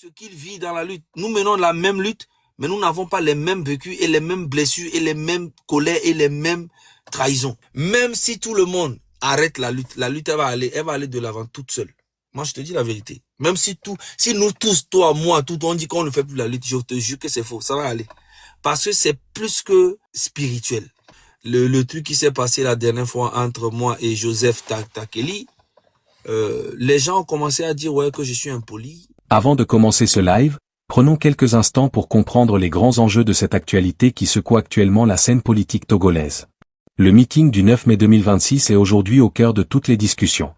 ce qu'il vit dans la lutte. Nous menons la même lutte, mais nous n'avons pas les mêmes vécus et les mêmes blessures et les mêmes colères et les mêmes trahisons. Même si tout le monde arrête la lutte elle va aller de l'avant toute seule. Moi, je te dis la vérité. Même si nous tous, toi, moi, tout, on dit qu'on ne fait plus la lutte, je te jure que c'est faux, ça va aller. Parce que c'est plus que spirituel. Le truc qui s'est passé la dernière fois entre moi et Joseph Takeli, les gens ont commencé à dire ouais que je suis impoli. Avant de commencer ce live, prenons quelques instants pour comprendre les grands enjeux de cette actualité qui secoue actuellement la scène politique togolaise. Le meeting du 9 mai 2026 est aujourd'hui au cœur de toutes les discussions.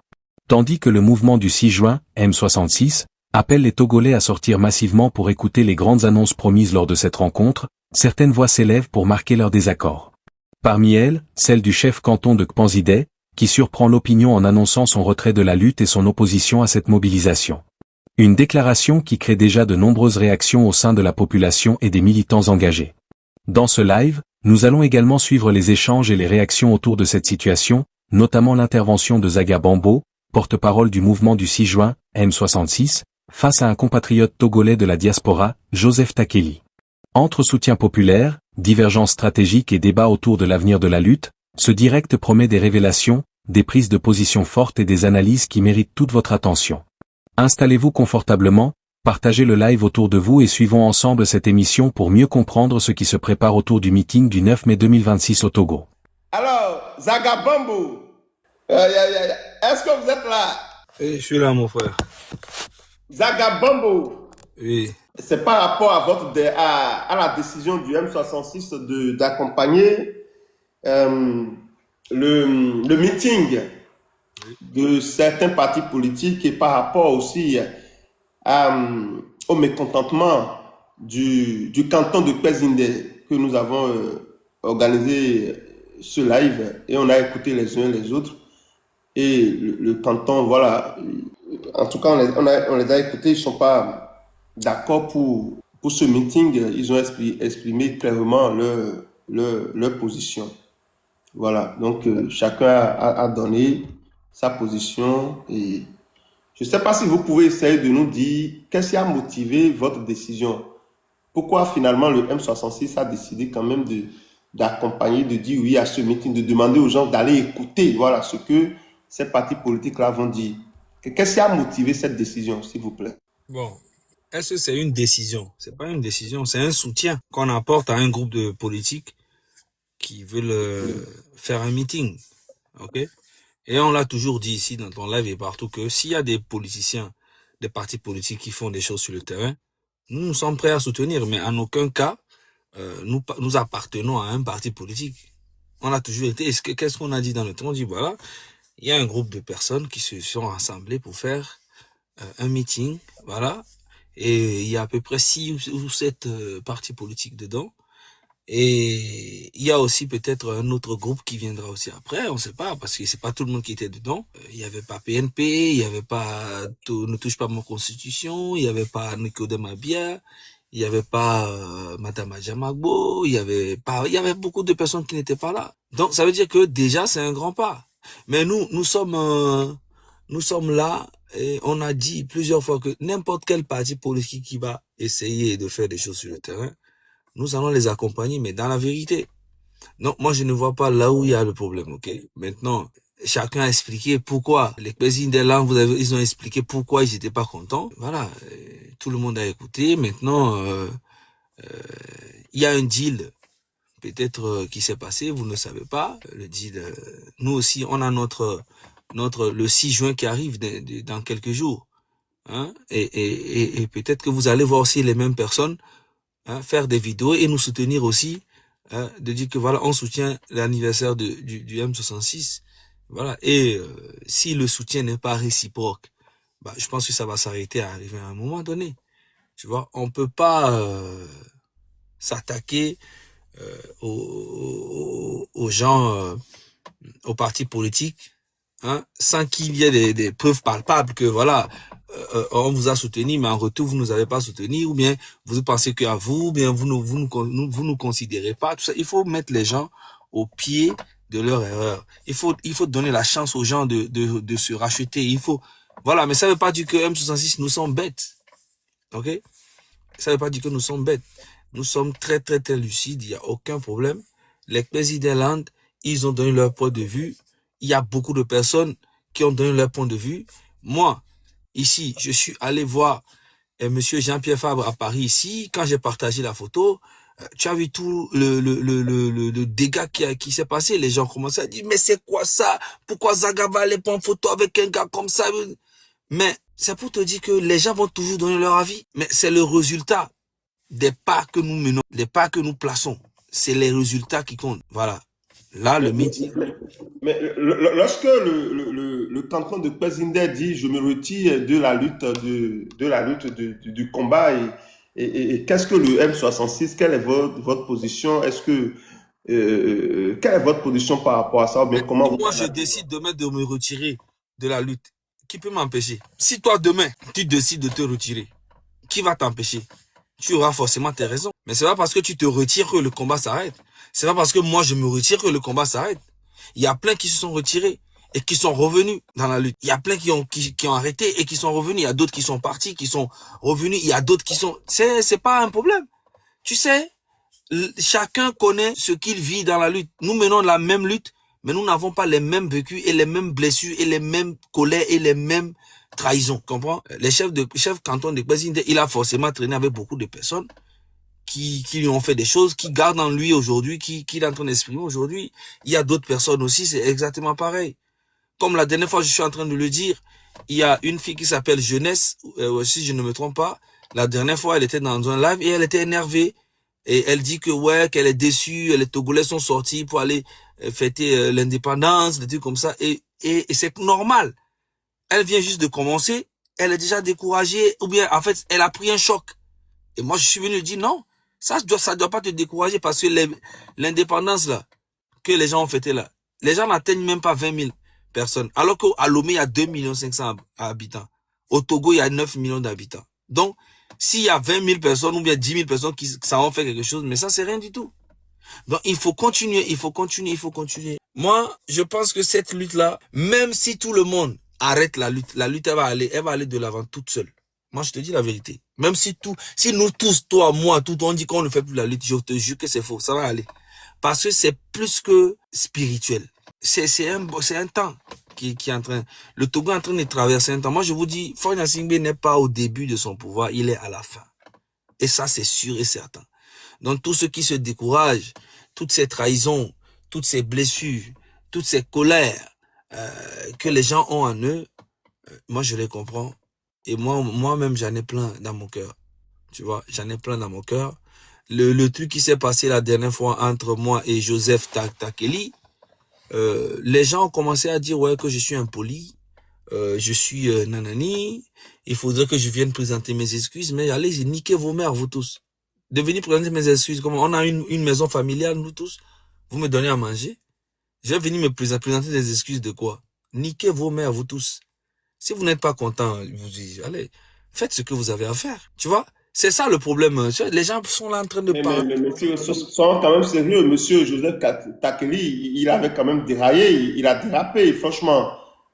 Tandis que le mouvement du 6 juin, M66, appelle les Togolais à sortir massivement pour écouter les grandes annonces promises lors de cette rencontre, certaines voix s'élèvent pour marquer leur désaccord. Parmi elles, celle du chef canton de Kpanzidé, qui surprend l'opinion en annonçant son retrait de la lutte et son opposition à cette mobilisation. Une déclaration qui crée déjà de nombreuses réactions au sein de la population et des militants engagés. Dans ce live, nous allons également suivre les échanges et les réactions autour de cette situation, notamment l'intervention de Zaga Bambo, porte-parole du mouvement du 6 juin, M66, face à un compatriote togolais de la diaspora, Joseph Takeli. Entre soutien populaire, divergences stratégiques et débats autour de l'avenir de la lutte, ce direct promet des révélations, des prises de position fortes et des analyses qui méritent toute votre attention. Installez-vous confortablement, partagez le live autour de vous et suivons ensemble cette émission pour mieux comprendre ce qui se prépare autour du meeting du 9 mai 2026 au Togo. Alors, Zaga Bambo, est-ce que vous êtes là? Je suis là, mon frère. Zaga Bambo. Oui. C'est par rapport à la décision du M66 d'accompagner le meeting de certains partis politiques et par rapport aussi au mécontentement du canton de Kpanzidé que nous avons organisé ce live et on a écouté les uns les autres et le canton, voilà, en tout cas on les a écoutés, ils ne sont pas d'accord pour ce meeting, ils ont exprimé clairement leur position. Voilà, donc chacun a donné sa position et je ne sais pas si vous pouvez essayer de nous dire qu'est-ce qui a motivé votre décision. Pourquoi finalement le M66 a décidé quand même d'accompagner, de dire oui à ce meeting, de demander aux gens d'aller écouter voilà, ce que ces partis politiques-là vont dire. Qu'est-ce qui a motivé cette décision, s'il vous plaît? Bon. Est-ce que c'est une décision? C'est pas une décision, c'est un soutien qu'on apporte à un groupe de politiques qui veulent faire un meeting. Ok? Et on l'a toujours dit ici dans ton live et partout que s'il y a des politiciens, des partis politiques qui font des choses sur le terrain, nous sommes prêts à soutenir, mais en aucun cas, nous appartenons à un parti politique. On a toujours été, qu'est-ce qu'on a dit dans le temps? On dit voilà, il y a un groupe de personnes qui se sont rassemblées pour faire un meeting, voilà. Et il y a à peu près 6 ou 7 partis politiques dedans. Et il y a aussi peut-être un autre groupe qui viendra aussi après, on ne sait pas, parce que c'est pas tout le monde qui était dedans. Il n'y avait pas PNP, il n'y avait pas Ne touche pas ma constitution, il n'y avait pas Nicodème Abia, il n'y avait pas Madame Adjamagbo, il y avait beaucoup de personnes qui n'étaient pas là. Donc ça veut dire que déjà c'est un grand pas. Mais nous sommes là et on a dit plusieurs fois que n'importe quel parti politique qui va essayer de faire des choses sur le terrain, nous allons les accompagner, mais dans la vérité. Donc moi je ne vois pas là où il y a le problème, ok? Maintenant, chacun a expliqué pourquoi. Les présidents des langues, ils ont expliqué pourquoi ils n'étaient pas contents. Voilà, tout le monde a écouté. Maintenant, il y a un deal peut-être qui s'est passé, vous ne savez pas. Le deal, nous aussi, on a le 6 juin qui arrive dans quelques jours. Hein? Et peut-être que vous allez voir aussi les mêmes personnes faire des vidéos et nous soutenir aussi, de dire que voilà, on soutient l'anniversaire du M66. Voilà. Et si le soutien n'est pas réciproque, bah, je pense que ça va s'arrêter à arriver à un moment donné. Tu vois, on peut pas s'attaquer aux gens, aux partis politiques, sans qu'il y ait des preuves palpables que voilà, on vous a soutenu, mais en retour vous nous avez pas soutenu, ou bien vous pensez qu'à vous, ou bien vous nous considérez pas. Tout ça, il faut mettre les gens au pied de leur erreur. Il faut donner la chance aux gens de se racheter. Voilà, mais ça veut pas dire que M66 nous sommes bêtes. Ok? Ça ne veut pas dire que nous sommes bêtes. Nous sommes très, très, très lucides. Il n'y a aucun problème. Les présidents, ils ont donné leur point de vue. Il y a beaucoup de personnes qui ont donné leur point de vue. Moi, ici, je suis allé voir Monsieur Jean-Pierre Fabre à Paris ici. Quand j'ai partagé la photo, tu as vu tout le dégât qui s'est passé. Les gens commençaient à dire, mais c'est quoi ça? Pourquoi Zaga va aller prendre photo avec un gars comme ça? Mais c'est pour te dire que les gens vont toujours donner leur avis. Mais c'est le résultat des pas que nous menons, des pas que nous plaçons. C'est les résultats qui comptent. Voilà. Là, le meeting. Lorsque le canton de Pézindet dit je me retire de la lutte, du combat, et qu'est-ce que le M66, quelle est votre position? Quelle est votre position par rapport à ça? Ou bien Mais comment si vous... moi je décide demain de me retirer de la lutte, qui peut m'empêcher? Si toi demain, tu décides de te retirer, qui va t'empêcher? Tu auras forcément tes raisons. Mais c'est pas parce que tu te retires que le combat s'arrête. C'est pas parce que moi je me retire que le combat s'arrête. Il y a plein qui se sont retirés et qui sont revenus dans la lutte. Il y a plein qui ont arrêté et qui sont revenus. Il y a d'autres qui sont partis, qui sont revenus. Il y a d'autres qui sont... C'est pas un problème. Tu sais, chacun connaît ce qu'il vit dans la lutte. Nous menons la même lutte, mais nous n'avons pas les mêmes vécus et les mêmes blessures et les mêmes colères et les mêmes trahisons. Comprends? Les chefs canton de Pézindet, il a forcément traîné avec beaucoup de personnes qui lui ont fait des choses, qui gardent en lui aujourd'hui, qui est en train d'exprimer aujourd'hui. Il y a d'autres personnes aussi, c'est exactement pareil. Comme la dernière fois, je suis en train de le dire, il y a une fille qui s'appelle Jeunesse, si je ne me trompe pas. La dernière fois, elle était dans un live et elle était énervée. Et elle dit que ouais, qu'elle est déçue, les Togolais sont sortis pour aller fêter l'indépendance, des trucs comme ça. Et c'est normal. Elle vient juste de commencer, elle est déjà découragée, ou bien en fait, elle a pris un choc. Et moi, je suis venu lui dire non, ça doit pas te décourager parce que l'indépendance là, que les gens ont fêté là, les gens n'atteignent même pas 20 000 personnes. Alors qu'à Lomé, il y a 2 500 000 habitants. Au Togo, il y a 9 millions d'habitants. Donc, s'il y a 20 000 personnes ou bien 10 000 personnes qui ça ont fait quelque chose, mais ça, c'est rien du tout. Donc, il faut continuer, il faut continuer, il faut continuer. Moi, je pense que cette lutte-là, même si tout le monde arrête la lutte, elle va aller de l'avant toute seule. Moi, je te dis la vérité. Même si nous tous, toi, moi, tout, on dit qu'on ne fait plus la lutte, je te jure que c'est faux, ça va aller. Parce que c'est plus que spirituel. C'est un temps qui est en train, le Togo est en train de traverser un temps. Moi, je vous dis, Faure Gnassingbé n'est pas au début de son pouvoir, il est à la fin. Et ça, c'est sûr et certain. Donc, tous ceux qui se découragent, toutes ces trahisons, toutes ces blessures, toutes ces colères que les gens ont en eux, moi, je les comprends. Et moi-même, j'en ai plein dans mon cœur. Tu vois, j'en ai plein dans mon cœur. Le truc qui s'est passé la dernière fois entre moi et Joseph Takeli, les gens ont commencé à dire ouais que je suis impoli, je suis nanani, il faudrait que je vienne présenter mes excuses, mais allez, niquez vos mères, vous tous. De venir présenter mes excuses, comme on a une maison familiale, nous tous, vous me donnez à manger, je vais venir me présenter des excuses de quoi? Niquez vos mères, vous tous. Si vous n'êtes pas content, vous dites, allez, faites ce que vous avez à faire, tu vois? C'est ça le problème. Les gens sont là en train de parler. Mais monsieur, soyons quand même sérieux. Monsieur Joseph Takeli, il avait quand même déraillé, il a dérapé, franchement.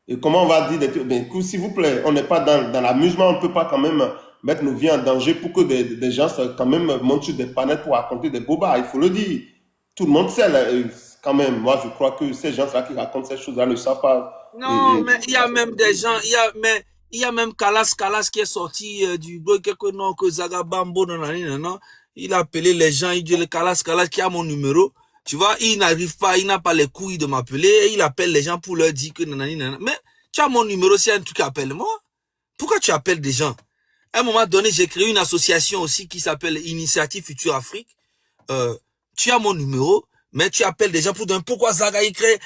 Et comment on va dire des trucs? Ben, écoute, s'il vous plaît, on n'est pas dans l'amusement, on ne peut pas quand même mettre nos vies en danger pour que des gens quand même montent sur des panneaux pour raconter des bobards. Il faut le dire. Tout le monde sait, là, quand même. Moi, je crois que ces gens-là qui racontent ces choses-là ne savent pas. Non, mais il y a même des gens, il y a même Kalas qui est sorti du bloc quelque nom que Zagabambo, non, il a appelé les gens, il dit le Kalas qui a mon numéro. Tu vois, il n'a pas les couilles de m'appeler, il appelle les gens pour leur dire que nanani. Mais tu as mon numéro, c'est un truc, appelle-moi. Pourquoi tu appelles des gens? À un moment donné, j'ai créé une association aussi qui s'appelle Initiative Future Afrique. Tu as mon numéro, mais tu appelles des gens pour dire pourquoi Zaga il crée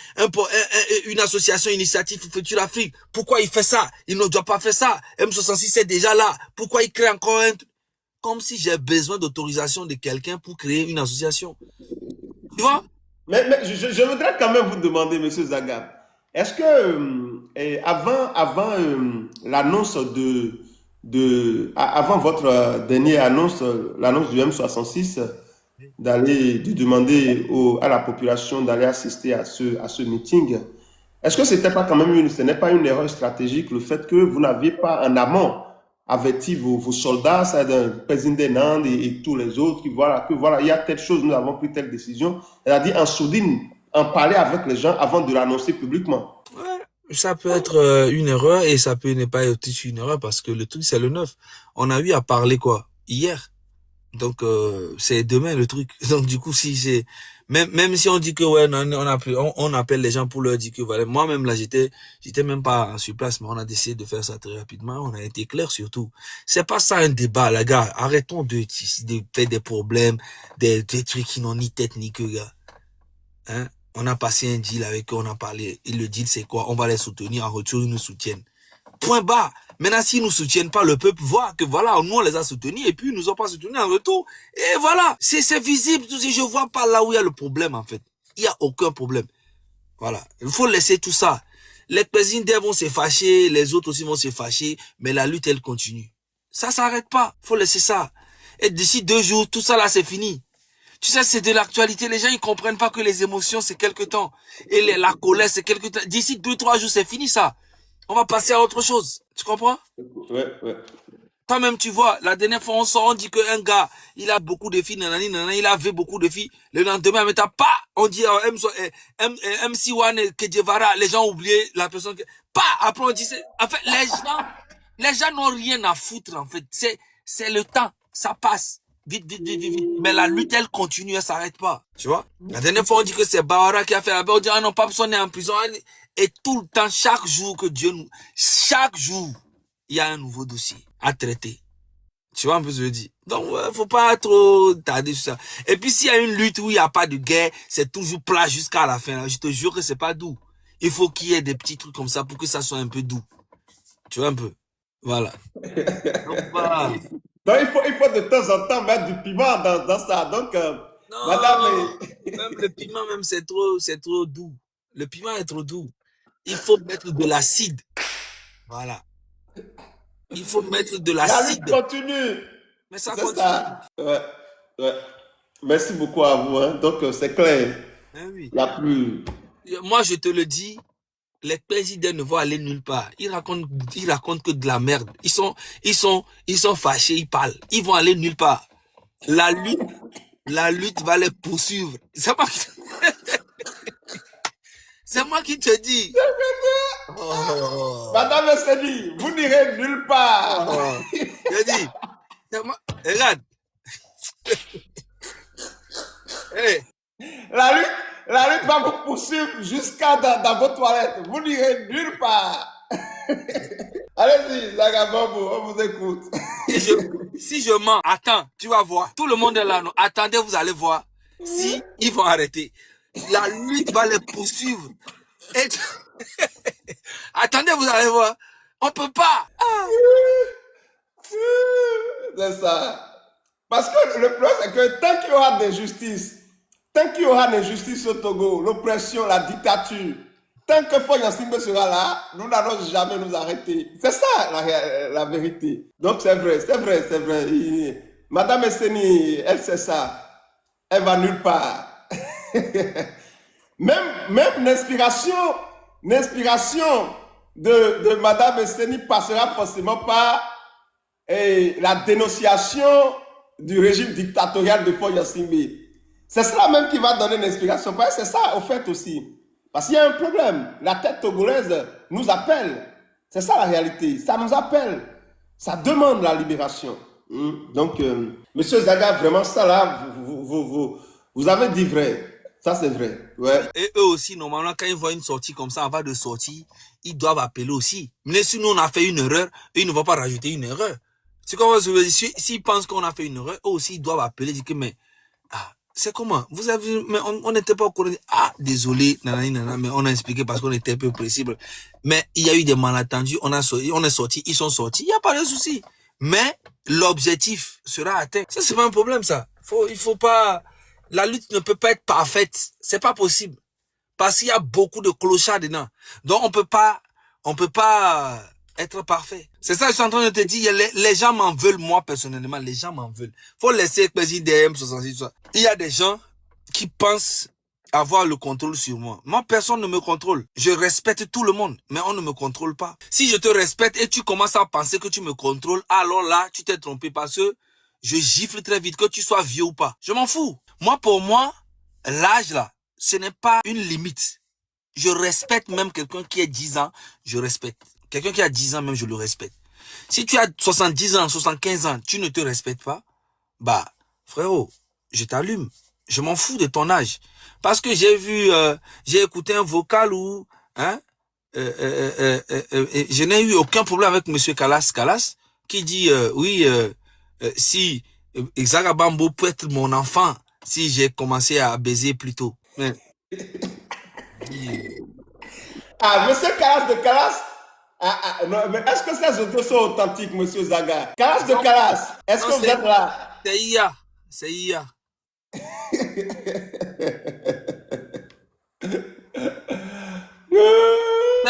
une association Initiative Future Afrique. Pourquoi il fait ça? Il ne doit pas faire ça. M66 est déjà là. Pourquoi il crée encore un truc? Comme si j'ai besoin d'autorisation de quelqu'un pour créer une association. Tu vois? Mais je voudrais quand même vous demander, monsieur Zaga, est-ce que avant l'annonce avant votre dernière annonce, l'annonce du M66, de demander à la population d'aller assister à ce meeting, est-ce que ce n'est pas une erreur stratégique le fait que vous n'aviez pas en amont averti vos soldats, ça d'un président Nand et tous les autres, que voilà, il y a telle chose, nous avons pris telle décision. Elle a dit en sourdine, en parler avec les gens avant de l'annoncer publiquement. Ouais, ça peut être une erreur et ça peut ne pas être une erreur parce que le truc c'est le 9. On a eu à parler quoi? Hier. Donc c'est demain le truc. Donc du coup si c'est même si on dit que ouais on appelle les gens pour leur dire que voilà, moi-même là j'étais même pas sur place, mais on a décidé de faire ça très rapidement, on a été clair surtout. C'est pas ça un débat les gars, arrêtons de faire des problèmes, des trucs qui n'ont ni tête ni queue gars. Hein? On a passé un deal avec eux, on a parlé, et le deal c'est quoi? On va les soutenir, en retour ils nous soutiennent. Point barre. Maintenant, s'ils nous soutiennent pas, le peuple voit que voilà, nous on les a soutenus et puis ils nous ont pas soutenus en retour. Et voilà, c'est visible. Je vois pas là où il y a le problème en fait. Il y a aucun problème. Voilà, il faut laisser tout ça. Les présidents vont se fâcher, les autres aussi vont se fâcher, mais la lutte elle continue. Ça s'arrête pas. Faut laisser ça. Et d'ici 2 jours, tout ça là c'est fini. Tu sais, c'est de l'actualité. Les gens, ils comprennent pas que les émotions, c'est quelque temps. Et la colère, c'est quelque temps. D'ici 2-3 jours, c'est fini, ça. On va passer à autre chose. Tu comprends? Ouais, ouais. Toi-même, tu vois, la dernière fois, on sort, on dit qu'un gars, il a beaucoup de filles, nanani, nanani, il avait beaucoup de filles. Le lendemain, mais t'as pas, on dit, MC1 Kedjevara, les gens ont oublié la personne que, pas, après on dit, en fait, les gens n'ont rien à foutre, en fait. C'est le temps. Ça passe. Vite, vite, vite, vite, vite. Mais la lutte, elle continue, elle s'arrête pas. Tu vois? La dernière fois, on dit que c'est Bawara qui a fait la paix. On dit, ah non, pas besoin d'être en prison. Et tout le temps, chaque jour que Dieu nous, chaque jour, il y a un nouveau dossier à traiter. Tu vois un peu ce que je dis? Donc, ouais, faut pas trop tarder sur ça. Et puis, s'il y a une lutte où il n'y a pas de guerre, c'est toujours plat jusqu'à la fin. Je te jure que c'est pas doux. Il faut qu'il y ait des petits trucs comme ça pour que ça soit un peu doux. Tu vois un peu? Voilà. Donc, voilà. Donc, il faut de temps en temps mettre du piment dans ça. Donc, Non, madame... même le piment, même, c'est trop doux. Le piment est trop doux. Il faut mettre de l'acide. Voilà. Il faut mettre de La l'acide. lutte continue. Mais ça C'est continue. ça. Ouais, ouais. Merci beaucoup à vous. Hein. Donc, c'est clair. Hein, oui. La plus... Moi, je te le dis, les présidents ne vont aller nulle part. Ils racontent que de la merde. Ils sont fâchés, ils parlent. Ils vont aller nulle part. La lutte va les poursuivre. C'est moi qui te dis. Oh. Madame Esseni, vous n'irez nulle part. Oh. Je dis, regarde. Hey. La lutte va vous poursuivre jusqu'à dans vos toilettes. Vous n'irez nulle part. Allez-y, Zagabambo, on vous écoute. Si je mens, attends, tu vas voir. Tout le monde est là, non? Attendez, vous allez voir. Si ils vont arrêter. La lutte va les poursuivre. Et... Attendez, vous allez voir. On peut pas. Ah. C'est ça. Parce que le problème, c'est que tant qu'il y aura des justices, tant qu'il y aura des justices au Togo, l'oppression, la dictature, tant que Faure Gnassingbé sera là, nous n'allons jamais nous arrêter. C'est ça la vérité. Donc c'est vrai, c'est vrai, c'est vrai. Madame Esseni, elle sait ça. Elle va nulle part. Même l'inspiration de Madame Esseni passera forcément par la dénonciation du régime dictatorial de Faure Gnassingbé. C'est cela même qui va donner l'inspiration. C'est ça, au fait, aussi. Parce qu'il y a un problème. La tête togolaise nous appelle. C'est ça la réalité. Ça nous appelle. Ça demande la libération. Donc, Monsieur Zaga, vraiment, ça là, vous avez dit vrai. Ça, c'est vrai. Ouais. Et eux aussi, normalement, quand ils voient une sortie comme ça, avant de sortir, ils doivent appeler aussi. Mais si nous, on a fait une erreur, eux, ils ne vont pas rajouter une erreur. C'est comme s'ils pensent qu'on a fait une erreur, eux aussi, ils doivent appeler, dire que, mais, c'est comment? Vous avez, mais on n'était pas au courant. Ah, désolé, nanani, nanana, mais on a expliqué parce qu'on était un peu précis. Mais il y a eu des malentendus, on est sorti, ils sont sortis, il n'y a pas de souci. Mais l'objectif sera atteint. Ça, c'est pas un problème, ça. Il faut pas, la lutte ne peut pas être parfaite. C'est pas possible. Parce qu'il y a beaucoup de clochards dedans. Donc, on peut pas être parfait. C'est ça que je suis en train de te dire. Les gens m'en veulent, moi, personnellement. Les gens m'en veulent. Faut laisser président DM66. Il y a des gens qui pensent avoir le contrôle sur moi. Moi, personne ne me contrôle. Je respecte tout le monde, mais on ne me contrôle pas. Si je te respecte et tu commences à penser que tu me contrôles, alors là, tu t'es trompé parce que je gifle très vite, que tu sois vieux ou pas. Je m'en fous. Moi, pour moi, l'âge là, ce n'est pas une limite. Je respecte même quelqu'un qui a 10 ans, je respecte. Quelqu'un qui a 10 ans même, je le respecte. Si tu as 70 ans, 75 ans, tu ne te respectes pas, bah, frérot, je t'allume. Je m'en fous de ton âge. Parce que j'ai vu, j'ai écouté un vocal où, hein, je n'ai eu aucun problème avec monsieur Kalas, qui dit, oui, si Zagabambo peut être mon enfant, si j'ai commencé à baiser plus tôt. Mais, Ah, monsieur Calas de Calas, non, mais est-ce que ces audios sont authentiques, monsieur Zaga? Calas de Calas, est-ce que vous êtes là? C'est IA. C'est IA. C'est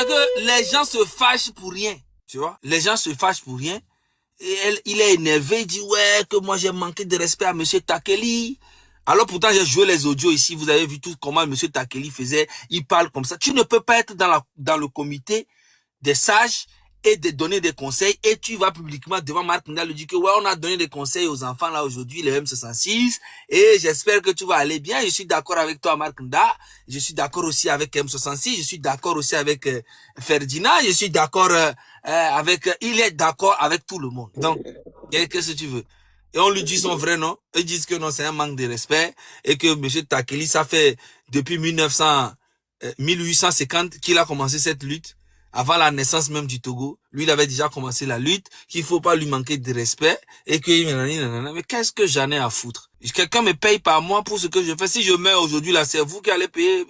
que les gens se fâchent pour rien, tu vois. Les gens se fâchent pour rien. Et il est énervé, il dit ouais que moi j'ai manqué de respect à monsieur Takeli. Alors pourtant j'ai joué les audios ici, vous avez vu tout comment monsieur Takeli faisait, il parle comme ça. Tu ne peux pas être dans le comité des sages et de donner des conseils et tu vas publiquement devant Marc Nda lui dire que ouais on a donné des conseils aux enfants là aujourd'hui, les M66 et j'espère que tu vas aller bien. Je suis d'accord avec toi Marc Nda, je suis d'accord aussi avec M66, je suis d'accord aussi avec Ferdinand, je suis d'accord avec, il est d'accord avec tout le monde. Donc, qu'est-ce que tu veux? Et on lui dit son vrai nom, ils disent que non c'est un manque de respect et que monsieur Takeli ça fait depuis 1850 qu'il a commencé cette lutte. Avant la naissance même du Togo, lui, il avait déjà commencé la lutte, qu'il faut pas lui manquer de respect, et que, mais qu'est-ce que j'en ai à foutre? Quelqu'un me paye par mois pour ce que je fais. Si je meurs aujourd'hui, là, c'est vous qui allez payer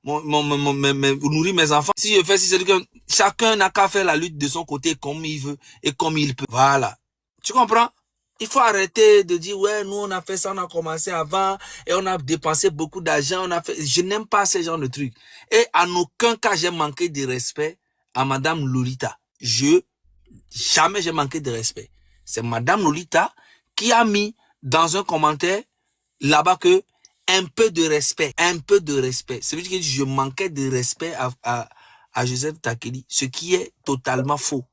nourrir mes enfants. Si je fais, si c'est que chacun n'a qu'à faire la lutte de son côté comme il veut et comme il peut. Voilà. Tu comprends? Il faut arrêter de dire, ouais, nous, on a fait ça, on a commencé avant, et on a dépensé beaucoup d'argent, je n'aime pas ce genre de trucs. Et en aucun cas, j'ai manqué de respect à Madame Lolita. Jamais j'ai manqué de respect. C'est Madame Lolita qui a mis dans un commentaire, là-bas que, un peu de respect. Ça veut dire que je manquais de respect à Joseph Takeli, ce qui est totalement faux.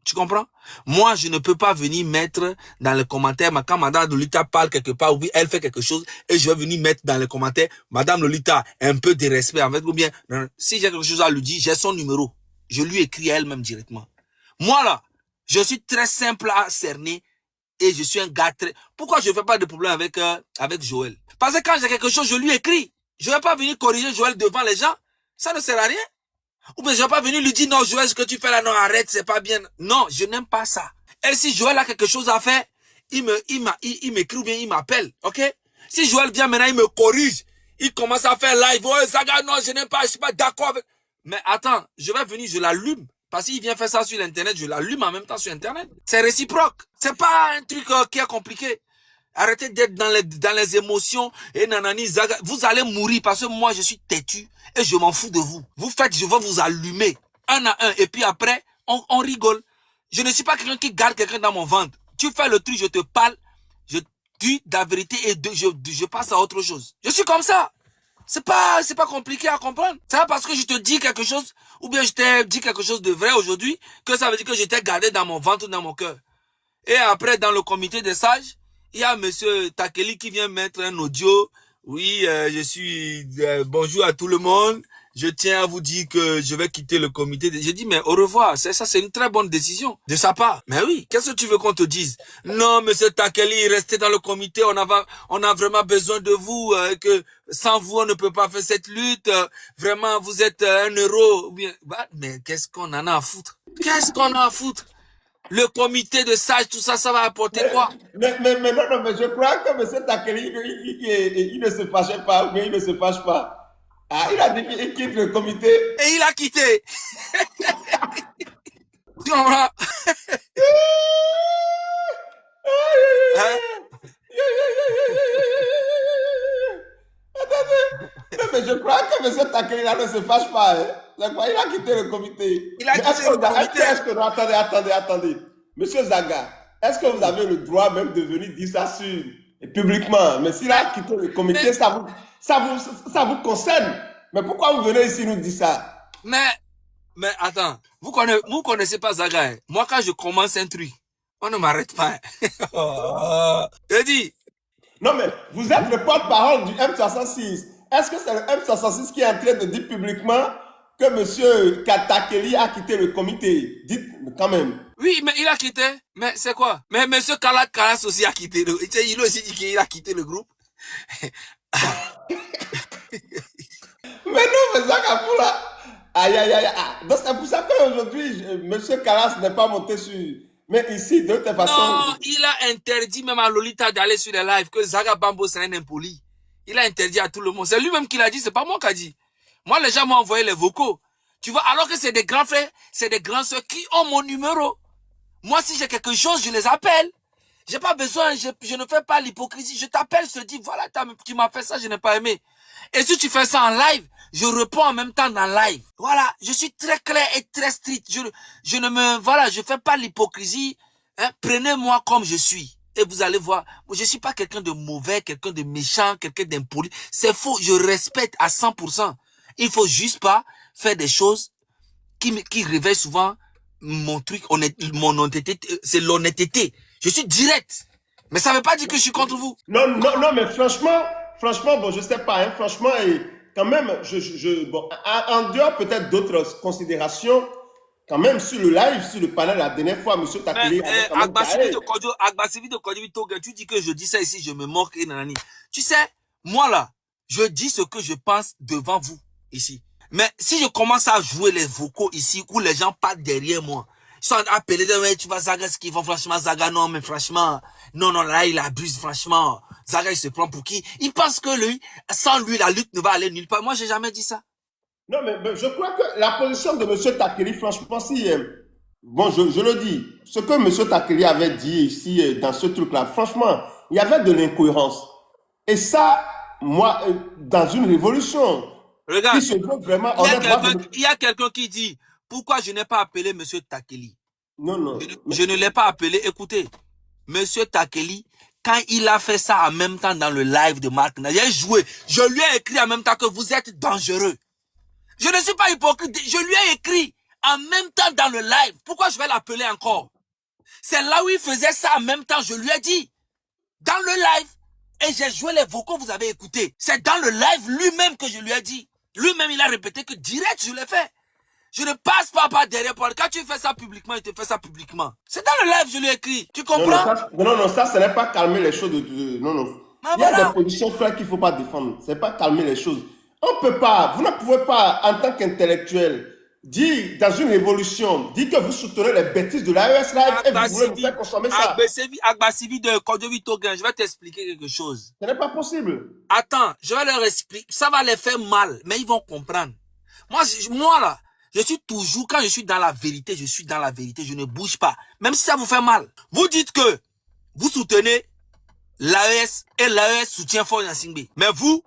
Tu comprends? Moi, je ne peux pas venir mettre dans les commentaires, quand Madame Lolita parle quelque part, oui, elle fait quelque chose, et je vais venir mettre dans les commentaires, Madame Lolita, un peu de respect avec, ou bien, non, si j'ai quelque chose à lui dire, j'ai son numéro. Je lui écris à elle-même directement. Moi, là, je suis très simple à cerner, et je suis un gars très... Pourquoi je ne fais pas de problème avec Joël? Parce que quand j'ai quelque chose, je lui écris. Je ne vais pas venir corriger Joël devant les gens. Ça ne sert à rien. Ou bien je vais pas venir lui dire non Joël ce que tu fais là non arrête c'est pas bien. Non je n'aime pas ça. Et si Joël a quelque chose à faire, il m'écrit ou bien il m'appelle, ok? Si Joël vient maintenant il me corrige, il commence à faire live, oh Zaga non je n'aime pas, je suis pas d'accord avec. Mais attends, je vais venir je l'allume parce qu'il vient faire ça sur l'internet, je l'allume en même temps sur internet. C'est réciproque. C'est pas un truc qui est compliqué. Arrêtez d'être dans les émotions et nanani zaga. Vous allez mourir parce que moi je suis têtu et je m'en fous de vous. Vous faites, je vais vous allumer un à un et puis après on rigole. Je ne suis pas quelqu'un qui garde quelqu'un dans mon ventre. Tu fais le truc, je te parle, je dis la vérité et je passe à autre chose. Je suis comme ça. C'est pas compliqué à comprendre. C'est pas parce que je te dis quelque chose ou bien je t'ai dit quelque chose de vrai aujourd'hui que ça veut dire que je t'ai gardé dans mon ventre ou dans mon cœur. Et après dans le comité des sages, il y a monsieur Takeli qui vient mettre un audio. Oui, je suis... bonjour à tout le monde. Je tiens à vous dire que je vais quitter le comité. Je dis, mais au revoir. Ça, c'est une très bonne décision de sa part. Mais oui, qu'est-ce que tu veux qu'on te dise? Non, monsieur Takeli, restez dans le comité. On a vraiment besoin de vous. Que sans vous, on ne peut pas faire cette lutte. Vraiment, vous êtes un héros. Mais qu'est-ce qu'on en a à foutre? Qu'est-ce qu'on a à foutre? Le comité de sages, tout ça, ça va apporter quoi? Mais je crois que M. Takeli, il ne se fâchait pas, mais il ne se fâche pas. Ah, il a dit qu'il quitte le comité. Et il a quitté. Tu comprends? Hein? Attendez. Mais je crois que M. Takeli là ne se fâche pas. Hein. Il a quitté le comité. Il a quitté le comité. Attendez. Monsieur Zaga, est-ce que vous avez le droit même de venir dire ça sur Et publiquement. Mais s'il a quitté le comité, Mais, ça vous concerne. Mais pourquoi vous venez ici nous dire ça? mais, mais attends, vous connaissez pas Zaga. Hein. Moi, quand je commence un truc, on ne m'arrête pas. Je dis, Non, mais vous êtes le porte-parole du M66. Est-ce que c'est le M66 qui est en train de dire publiquement que M. Katakeli a quitté le comité? Dites quand même. oui, mais il a quitté. Mais c'est quoi? Mais monsieur Kalas aussi a quitté. Il a aussi dit qu'il a quitté le groupe. Mais non, mais Zakapoula. Aïe, aïe, aïe. Donc c'est pour ça qu'aujourd'hui, M. Kalas n'est pas monté sur. Mais ici, de toute façon. Non, il a interdit même à Lolita d'aller sur les lives que Zaga Bambo c'est un impoli. Il a interdit à tout le monde. C'est lui-même qui l'a dit, c'est pas moi qui a dit. Moi, les gens m'ont envoyé les vocaux. Tu vois, alors que c'est des grands frères, c'est des grands soeurs qui ont mon numéro. Moi, si j'ai quelque chose, je les appelle. J'ai pas besoin, je ne fais pas l'hypocrisie. Je t'appelle, je te dis, voilà, tu m'as fait ça, je n'ai pas aimé. Et si tu fais ça en live, je réponds en même temps dans live. Voilà, je suis très clair et très strict. Je ne me, voilà, je fais pas l'hypocrisie. Hein, prenez-moi comme je suis. Et vous allez voir, je suis pas quelqu'un de mauvais, quelqu'un de méchant, quelqu'un d'impoli. C'est faux, je respecte à 100%. Il faut juste pas faire des choses qui réveillent souvent mon truc, mon honnêteté, c'est l'honnêteté. Je suis direct. Mais ça veut pas dire que je suis contre vous. Non, non, non, mais franchement, bon, je sais pas, hein, franchement, et quand même, bon, en dehors peut-être d'autres considérations, quand même, sur le live, sur le panel, la dernière fois, M. Takeli avait quand même Agbasivi carré. de Kodjovi Togo, tu dis que je dis ça ici, je me moque et nanani. Tu sais, moi là, je dis ce que je pense devant vous, ici. Mais si je commence à jouer les vocaux ici, où les gens parlent derrière moi, ils sont appelés de, ouais, tu vas Zaga ce qu'ils font, franchement, Zaga, non, mais franchement, non, là, il abuse, franchement. Zaga, il se prend pour qui? Il pense que lui, sans lui, la lutte ne va aller nulle part. Moi, j'ai jamais dit ça. Non, mais je crois que la position de M. Takeli, franchement, si, bon, je le dis, ce que M. Takeli avait dit ici, dans ce truc-là, franchement, il y avait de l'incohérence. Et ça, moi, dans une révolution, Regarde, qui se veut vraiment il y a quelqu'un qui dit, pourquoi je n'ai pas appelé M. Takeli? Non, non. Je ne l'ai pas appelé. Écoutez, M. Takeli, quand il a fait ça en même temps dans le live de Marc, j'ai joué, je lui ai écrit en même temps que vous êtes dangereux. Je ne suis pas hypocrite. Je lui ai écrit en même temps dans le live. Pourquoi je vais l'appeler encore? C'est là où il faisait ça en même temps. Je lui ai dit. Dans le live. Et j'ai joué les vocaux, vous avez écouté. C'est dans le live lui-même que je lui ai dit. Lui-même, il a répété que direct, je l'ai fait. Je ne passe pas par derrière. Quand tu fais ça publiquement, il te fait ça publiquement. C'est dans le live, je lui ai écrit. Tu comprends? Non, ça, ce n'est pas calmer les choses. Non, non. Il y a des positions claires qu'il ne faut pas défendre. Ce n'est pas calmer les choses. On peut pas, vous ne pouvez pas, en tant qu'intellectuel, dire dans une révolution, dire que vous soutenez les bêtises de l'AES Live et vous voulez nous faire consommer ça. Agbasivi de Kodjovi Togo, je vais t'expliquer quelque chose. Ce n'est pas possible. Attends, je vais leur expliquer. Ça va les faire mal, mais ils vont comprendre. Moi là, je suis toujours, quand je suis dans la vérité, je suis dans la vérité, je ne bouge pas. Même si ça vous fait mal. Vous dites que vous soutenez l'AES et l'AES soutient Faure Gnassingbé. Mais vous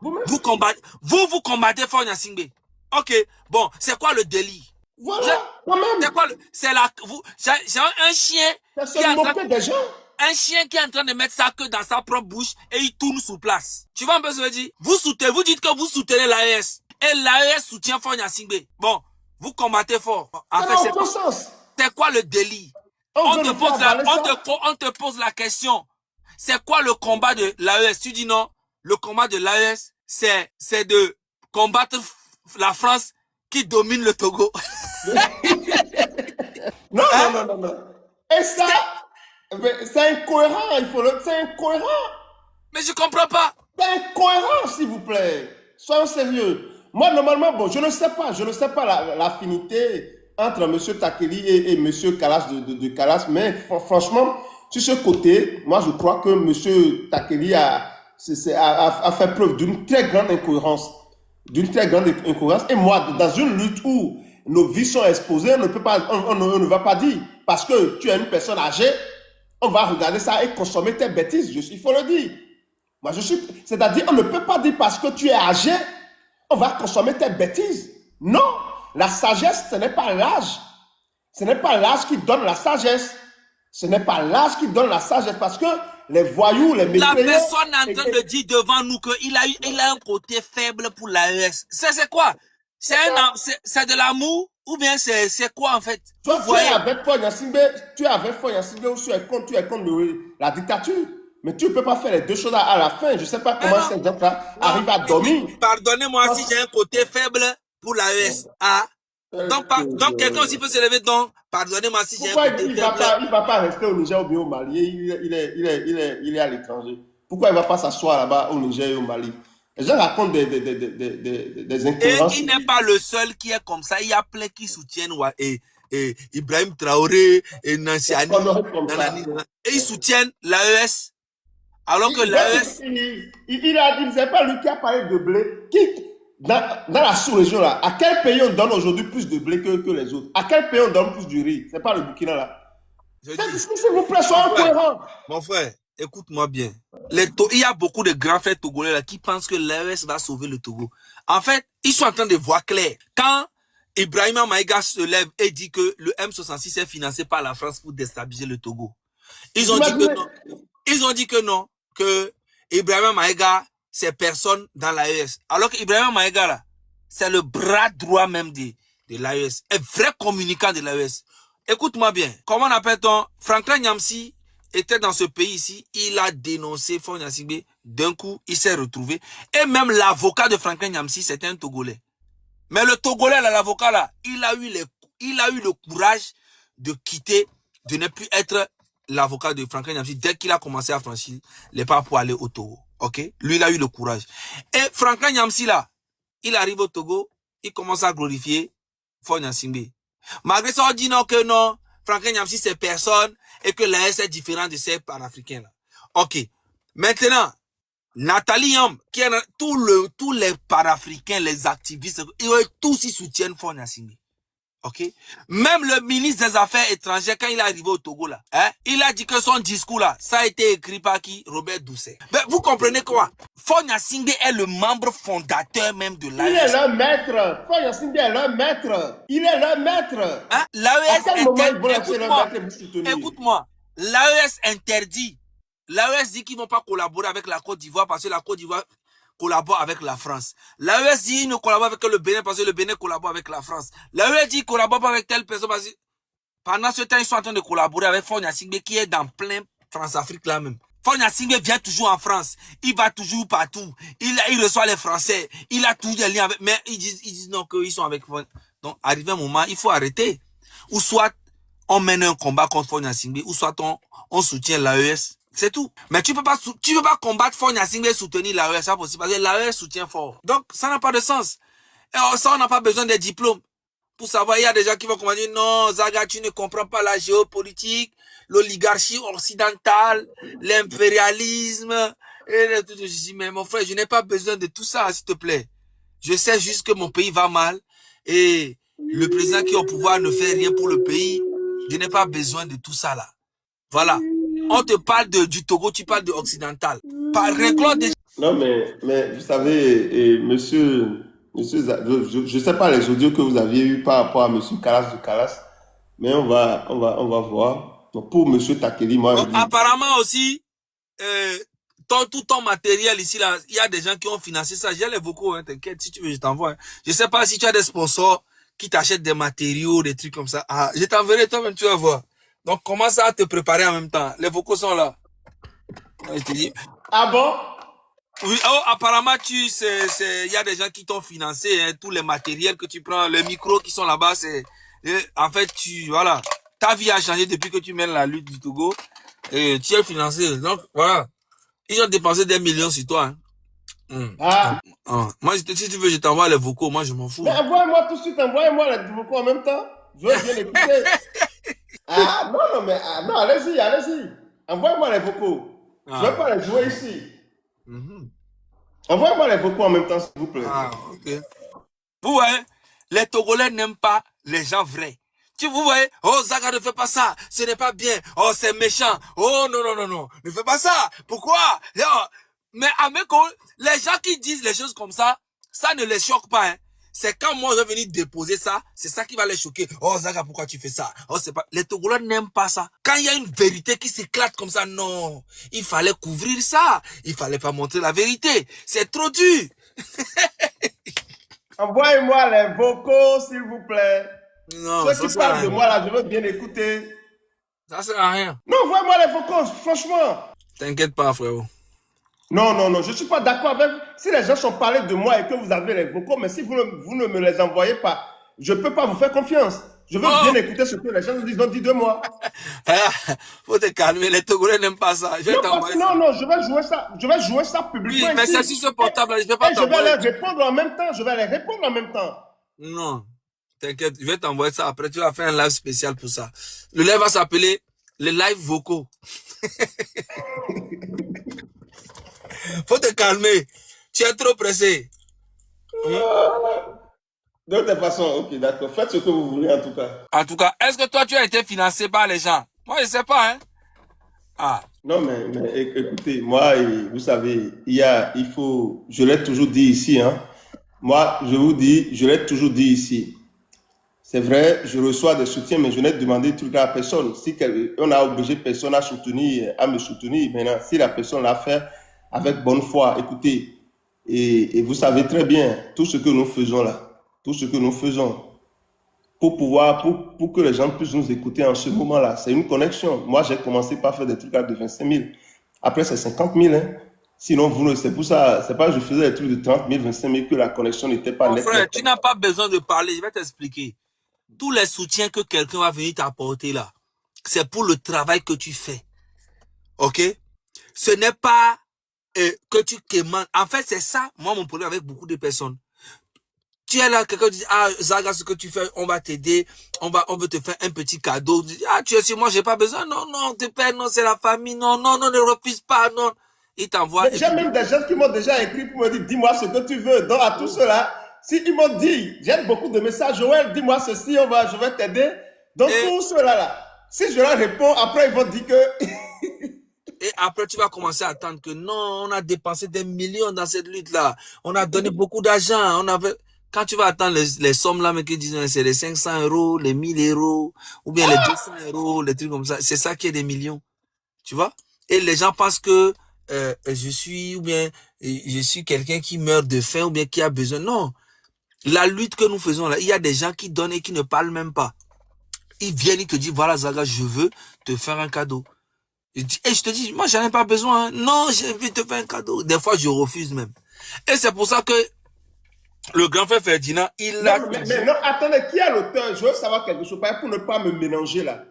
combattez Faure Gnassingbé. Ok, bon, c'est quoi le délit? Voilà, quand même. C'est quoi c'est un chien qui est en train des gens. Un chien qui est en train de mettre sa queue dans sa propre bouche et il tourne sur place. Tu vois un peu ce que je veux dire? Vous dites que vous soutenez l'AES et l'AES soutient Faure Gnassingbé. Bon, vous combattez fort. En fait, c'est quoi le délit? On te pose la question. C'est quoi le combat de l'AES? Tu dis non. Le combat de l'AES, c'est de combattre la France qui domine le Togo. Non. Et ça, c'est incohérent. C'est incohérent. Mais je comprends pas. C'est incohérent, s'il vous plaît. Soyons sérieux. Moi, normalement, bon, je ne sais pas l'affinité entre M. Takeli et M. Kalas de Kalas, mais franchement, sur ce côté, moi, je crois que M. Takeli a fait preuve d'une très grande incohérence. Et moi, dans une lutte où nos vies sont exposées, on ne va pas dire, parce que tu es une personne âgée, on va regarder ça et consommer tes bêtises. Il faut le dire. Moi, c'est-à-dire, on ne peut pas dire parce que tu es âgé, on va consommer tes bêtises. Non, la sagesse, ce n'est pas l'âge. Ce n'est pas l'âge qui donne la sagesse. Ce n'est pas l'âge qui donne la sagesse parce que les voyous, les La mécréants. personne est en train de dire devant nous qu'il a un côté faible pour l'AES. C'est quoi? C'est de l'amour ou bien c'est quoi en fait? Toi, tu es avec Fonya Simbe, ou tu es contre la dictature. Mais tu ne peux pas faire les deux choses à la fin. Je ne sais pas comment ces gens-là arrivent à dormir. Pardonnez-moi si j'ai un côté faible pour l'AES. Ah. Donc quelqu'un aussi peut se lever, donc pardonnez-moi si j'ai un côté faible. Il ne va pas rester au Niger ou bien au Mali. Il est à l'étranger. Pourquoi il ne va pas s'asseoir là-bas au Niger et au Mali? Les gens racontent des incohérences. Et il n'est pas le seul qui est comme ça. Il y a plein qui soutiennent Ibrahim Traoré et Nancy Ani. Et ils soutiennent l'AES. Alors que l'AES... Il n'est pas lui qui a parlé de blé. Dans la sous-région là, à quel pays on donne aujourd'hui plus de blé que les autres? À quel pays on donne plus du riz? C'est pas le Burkina là. S'il vous plaît, soyez cohérents. Mon frère, écoute-moi bien. Il y a beaucoup de grands frères togolais là qui pensent que l'AES va sauver le Togo. En fait, ils sont en train de voir clair. Quand Ibrahima Maïga se lève et dit que le M66 est financé par la France pour déstabiliser le Togo, ils ont dit que non. Ils ont dit que non, que Ibrahima Maïga, c'est personne dans l'AES. Alors qu'Ibrahima Maïga, là, c'est le bras droit même de l'AES. Un vrai communicant de l'AES. Écoute-moi bien. Comment on appelle-t-on? Franklin Nyamsi était dans ce pays ici. Il a dénoncé Fonya Simbe. D'un coup, il s'est retrouvé. Et même l'avocat de Franklin Nyamsi, c'était un Togolais. Mais le Togolais, l'avocat, là, il a eu le courage de quitter, de ne plus être l'avocat de Franklin Nyamsi dès qu'il a commencé à franchir les pas pour aller au Togo. Ok? Lui, il a eu le courage. Et Franklin Nyamsi, là, il arrive au Togo, il commence à glorifier Fonya Simbe. Malgré ça, on dit non que non, Franklin Nyamsi, c'est personne et que l'AS est différent de ces panafricains, là. Ok. Maintenant, Nathalie Yamb, qui est tous les panafricains, les activistes, tous ils soutiennent Fonya Simbe. Ok? Même le ministre des Affaires étrangères, quand il est arrivé au Togo, là, hein, il a dit que son discours, là, ça a été écrit par qui? Robert Doucet. Mais vous comprenez quoi? Fonya Simbe est le membre fondateur même de l'AES. Il est leur maître. Fonya Simbe est leur maître. Il est leur maître. Hein? L'AES, écoute-moi. L'AES interdit. L'AES dit qu'ils ne vont pas collaborer avec la Côte d'Ivoire parce que la Côte d'Ivoire collabore avec la France. L'AES dit qu'il ne collabore avec le Bénin parce que le Bénin collabore avec la France. L'AES dit qu'il ne collabore pas avec telle personne parce que pendant ce temps, ils sont en train de collaborer avec Fonya Simbe qui est dans plein France-Afrique là même. Fonya Simbe vient toujours en France. Il va toujours partout. Il reçoit les Français. Il a toujours des liens avec... Mais ils disent non, qu'ils sont avec... Donc, arrivé un moment, il faut arrêter. Ou soit, on mène un combat contre Fonya Simbe, ou soit on soutient l'AES. C'est tout. Mais tu peux pas combattre Fonya Simbe et soutenir l'AES, c'est pas possible. Parce que l'AES soutient fort. Donc, ça n'a pas de sens. Et ça, on n'a pas besoin des diplômes. Pour savoir, il y a des gens qui vont dire, non, Zaga, tu ne comprends pas la géopolitique, l'oligarchie occidentale, l'impérialisme, et tout. Je dis, mais mon frère, je n'ai pas besoin de tout ça, s'il te plaît. Je sais juste que mon pays va mal, et le président qui est au pouvoir ne fait rien pour le pays. Je n'ai pas besoin de tout ça, là. Voilà. On te parle du Togo, tu parles de occidental. Par réclame Non, mais vous savez, monsieur, je ne sais pas les audios que vous aviez eu par rapport à monsieur Kalas de Kalas, mais on va voir. Donc pour monsieur Takeli, moi... Donc, apparemment aussi, tout ton matériel ici, là, il y a des gens qui ont financé ça. J'ai les vocaux, hein, t'inquiète, si tu veux, je t'envoie. Hein. Je ne sais pas si tu as des sponsors qui t'achètent des matériaux, des trucs comme ça. Ah, je t'enverrai, toi-même, tu vas voir. Donc, commence à te préparer en même temps. Les vocaux sont là. Je te dis. Ah bon? Oui, oh, apparemment, il y a des gens qui t'ont financé, hein, tous les matériels que tu prends, les micros qui sont là-bas, en fait, voilà. Ta vie a changé depuis que tu mènes la lutte du Togo, et tu es financé. Donc, voilà. Ils ont dépensé des millions sur toi, hein. Ah. Moi, si tu veux, je t'envoie les vocaux, moi, je m'en fous. Mais envoie-moi tout de suite, envoie-moi les vocaux en même temps. Je veux bien écouter. Ah, non, allez-y. Envoie-moi les vocaux. Je ne vais pas les jouer ici. Envoyez-moi les vocaux en même temps, s'il vous plaît. Ah, ok. Vous voyez, les Togolais n'aiment pas les gens vrais. Vous voyez, oh, Zaga ne fait pas ça, ce n'est pas bien, oh, c'est méchant, oh, non, ne fais pas ça, pourquoi? Mais les gens qui disent les choses comme ça ne les choque pas, hein. C'est quand moi je vais venir déposer ça, c'est ça qui va les choquer. Oh Zaga, pourquoi tu fais ça? Oh, c'est pas. Les Togolais n'aiment pas ça. Quand il y a une vérité qui s'éclate comme ça, non. Il fallait couvrir ça. Il fallait pas montrer la vérité. C'est trop dur. Envoyez-moi les vocaux, s'il vous plaît. Non, Ceux ça qui sert à parlent de rien. moi là, je veux bien écouter. Ça sert à rien. Non, envoyez-moi les vocaux, franchement. T'inquiète pas, frérot. Non, non, non, je ne suis pas d'accord avec vous. Si les gens sont parlés de moi et que vous avez les vocaux, mais si vous ne me les envoyez pas, je ne peux pas vous faire confiance. Je veux bien écouter ce que les gens nous ont dit de moi. Faut te calmer, les Togolais n'aiment pas ça. Je vais t'envoyer ça. Non, non, je vais jouer ça publiquement Oui, mais ici. c'est sur ce portable, je ne vais pas Et je vais t'envoyer. les répondre en même temps. Je vais les répondre en même temps. Non, t'inquiète, je vais t'envoyer ça après. Tu vas faire un live spécial pour ça. Le live va s'appeler les live vocaux. Faut te calmer. Tu es trop pressé. De toute façon, ok, d'accord. Faites ce que vous voulez en tout cas. En tout cas, est-ce que toi, tu as été financé par les gens? Moi, je ne sais pas, hein. Ah. Non, mais écoutez, moi, vous savez, je l'ai toujours dit ici, hein. Moi, je vous dis, je l'ai toujours dit ici. C'est vrai, je reçois des soutiens, mais je n'ai demandé tout à personne. Si on a obligé personne à me soutenir, maintenant, si la personne l'a fait avec bonne foi, écoutez, et vous savez très bien, tout ce que nous faisons là, tout ce que nous faisons, pour que les gens puissent nous écouter en ce moment-là, c'est une connexion. Moi, j'ai commencé par faire des trucs de 25 000. Après, c'est 50 000, hein. Sinon, c'est pour ça, c'est pas que je faisais des trucs de 30 000, 25 000 que la connexion n'était pas Mon frère, tu n'as pas besoin de parler, je vais t'expliquer. Tous les soutiens que quelqu'un va venir t'apporter là, c'est pour le travail que tu fais. Ok? Ce n'est pas que tu commandes. En fait, c'est ça, moi, mon problème avec beaucoup de personnes. Tu es là, quelqu'un dit, ah, Zaga, ce que tu fais, on va t'aider, on veut te faire un petit cadeau. Tu dis, ah, tu es sur moi, j'ai pas besoin. Non, non, te paie, non, c'est la famille. Non, non, non, ne refuse pas, non. Il t'envoie. J'ai même des gens qui m'ont déjà écrit pour me dire, dis-moi ce que tu veux. Donc, à tout cela, si ils m'ont dit, j'ai beaucoup de messages, Joël, dis-moi ceci, je vais t'aider. Donc, tout cela là, si je leur réponds, après, ils vont dire que... Et après, tu vas commencer à attendre que non, on a dépensé des millions dans cette lutte-là. On a donné beaucoup d'argent. Quand tu vas attendre les sommes là, mais qui disent c'est les 500 euros, les 1000 euros, ou bien les 200 euros, les trucs comme ça. C'est ça qui est des millions. Tu vois? Et les gens pensent que je suis quelqu'un qui meurt de faim ou bien qui a besoin. Non. La lutte que nous faisons là, il y a des gens qui donnent et qui ne parlent même pas. Ils viennent, ils te disent, voilà Zaga, je veux te faire un cadeau. Et je te dis, moi j'en ai pas besoin. Hein. Non, j'ai envie de te faire un cadeau. Des fois, je refuse même. Et c'est pour ça que le grand frère Ferdinand, il a... Mais non, attendez, qui est l'auteur? Je veux savoir quelque chose, pour ne pas me mélanger là.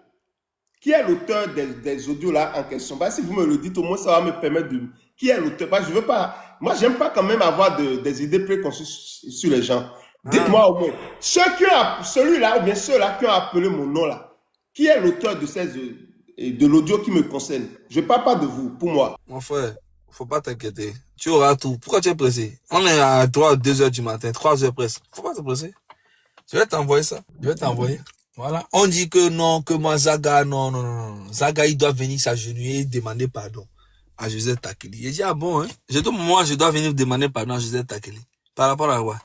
Qui est l'auteur des audios là en question? Si vous me le dites, au moins ça va me permettre de... Qui est l'auteur? Je veux pas... Moi, j'aime pas quand même avoir des idées préconçues sur les gens. Dites-moi au moins, celui-là ou bien ceux-là qui ont appelé mon nom là, qui est l'auteur de l'audio qui me concerne? Je ne parle pas de vous, pour moi. Mon frère, faut pas t'inquiéter. Tu auras tout. Pourquoi tu es pressé? On est à 2 heures du matin, 3 heures presque. Faut pas te presser. Je vais t'envoyer ça. Je vais t'envoyer. Voilà. On dit que non, que moi, Zaga, non, non, non, non. Zaga, il doit venir s'agenouiller et demander pardon à Joseph Takeli. Il dit, ah bon, hein? Moi, je dois venir demander pardon à Joseph Takeli. Par rapport à quoi?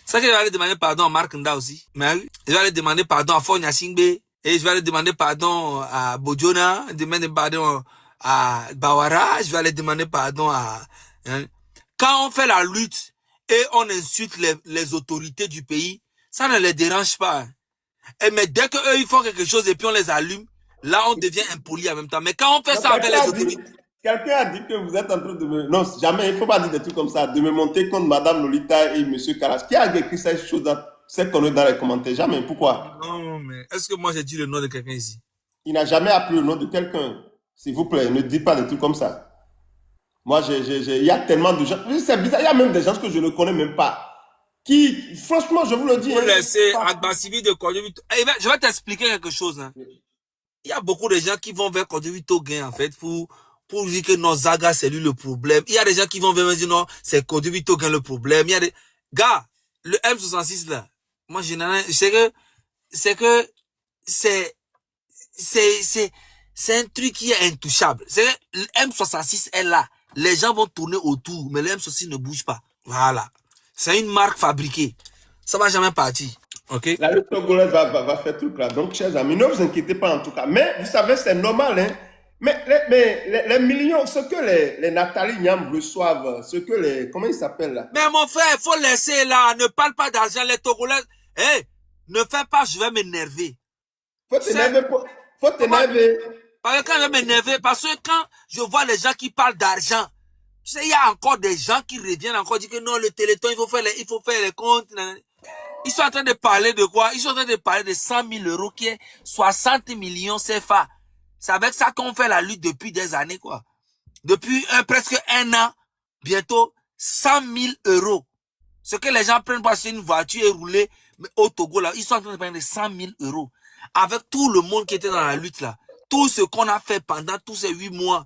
C'est que je vais aller demander pardon à Mark Nda aussi. Mais je vais aller demander pardon à Fonya Singbe. Et je vais aller demander pardon à Bojona. Demander pardon à Bawara. Je vais aller demander pardon à... Quand on fait la lutte et on insulte les autorités du pays, ça ne les dérange pas. Et mais dès qu'eux, ils font quelque chose et puis on les allume, là, on devient impoli en même temps. Mais quand on fait ça avec les autorités... Quelqu'un a dit que vous êtes en train de me... Non, jamais, il ne faut pas dire des trucs comme ça, de me monter contre Madame Lolita et Monsieur Karas. Qui a écrit ces choses dans les commentaires? Jamais. Pourquoi? Non, mais est-ce que moi j'ai dit le nom de quelqu'un ici? Il n'a jamais appelé le nom de quelqu'un. S'il vous plaît, ne dites pas des trucs comme ça. Moi, il y a tellement de gens... C'est bizarre, il y a même des gens que je ne connais même pas. Qui, franchement, je vous le dis... Vous laissez Agbasivi de Kodivito. Je vais t'expliquer quelque chose. Hein. Il y a beaucoup de gens qui vont vers Kodivito Gain, en fait, pour dire que non, Zaga, c'est lui le problème. Il y a des gens qui vont venir dire non, c'est Kodivito Gain le problème. Il y a des... Gars, le M66 là, moi, c'est un truc qui est intouchable. C'est que le M66 est là. Les gens vont tourner autour, mais le M66 ne bouge pas. Voilà. C'est une marque fabriquée. Ça va jamais partir. OK? La lutte togolaise va faire tout là. Donc, chers amis, ne vous inquiétez pas en tout cas. Mais vous savez, c'est normal. Hein? Mais les millions, ce que les Nathalie Niam reçoivent, ce que les. Comment ils s'appellent là? Mais mon frère, il faut laisser là. Ne parle pas d'argent. Les Togolais. Hé, ne fais pas, je vais m'énerver. Faut t'énerver. Faut t'énerver. Parce que quand je vais m'énerver, parce que quand je vois les gens qui parlent d'argent, tu sais, il y a encore des gens qui reviennent encore dire que non, le Téléthon, il faut faire les comptes. Ils sont en train de parler de quoi? Ils sont en train de parler de 100 000 euros qui est 60 millions CFA. C'est avec ça qu'on fait la lutte depuis des années, quoi. Depuis presque un an, bientôt 100 000 euros. Ce que les gens prennent pour acheter une voiture et rouler au Togo, là, ils sont en train de prendre 100 000 euros. Avec tout le monde qui était dans la lutte, là. Tout ce qu'on a fait pendant tous ces 8 mois,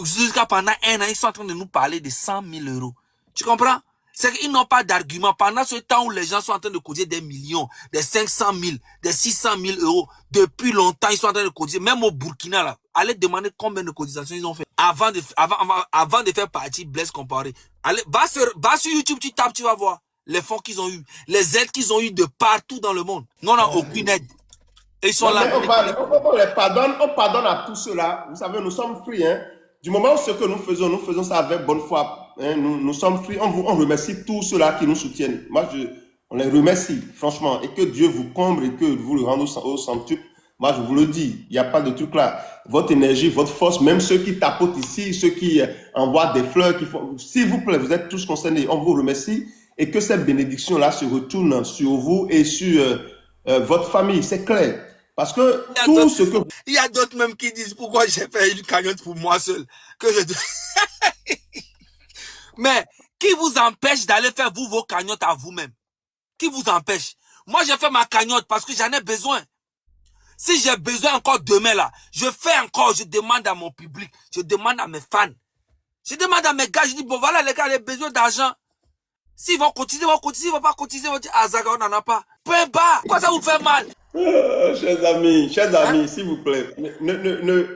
jusqu'à pendant un an, ils sont en train de nous parler de 100 000 euros. Tu comprends? C'est qu'ils n'ont pas d'argument. Pendant ce temps où les gens sont en train de cotiser des millions, des 500 000, des 600 000 euros, depuis longtemps, ils sont en train de cotiser. Même au Burkina, là, allez demander combien de cotisations ils ont fait avant de faire partie Blaise Compaoré. Allez, va sur YouTube, tu tapes, tu vas voir les fonds qu'ils ont eu, les aides qu'ils ont eu de partout dans le monde. Nous, on n'a aucune aide. Et ils sont Non, là. on les pardonne, on pardonne à tous ceux-là. Vous savez, nous sommes free. Hein? Du moment où ce que nous faisons ça avec bonne foi. Hein? Nous sommes free. On remercie tous ceux-là qui nous soutiennent. Moi, on les remercie, franchement. Et que Dieu vous comble et que vous le rendez au centuple. Moi, je vous le dis, il n'y a pas de truc là. Votre énergie, votre force, même ceux qui tapotent ici, ceux qui envoient des fleurs, s'il vous plaît, vous êtes tous concernés. On vous remercie et que cette bénédiction-là se retourne sur vous et sur votre famille. C'est clair. Parce que tout ce que... Il y a d'autres même qui disent pourquoi j'ai fait une cagnotte pour moi seul. Mais qui vous empêche d'aller faire vos cagnottes à vous-même? Qui vous empêche? Moi, j'ai fait ma cagnotte parce que j'en ai besoin. Si j'ai besoin encore demain là, je fais encore, je demande à mon public, je demande à mes fans. Je demande à mes gars, je dis, bon voilà les gars, j'ai besoin d'argent. S'ils vont cotiser, s'ils vont pas cotiser, ils vont dire, ah Zaga, on n'en a pas. Peu importe, quoi ça vous fait mal? Chers amis, hein? S'il vous plaît, ne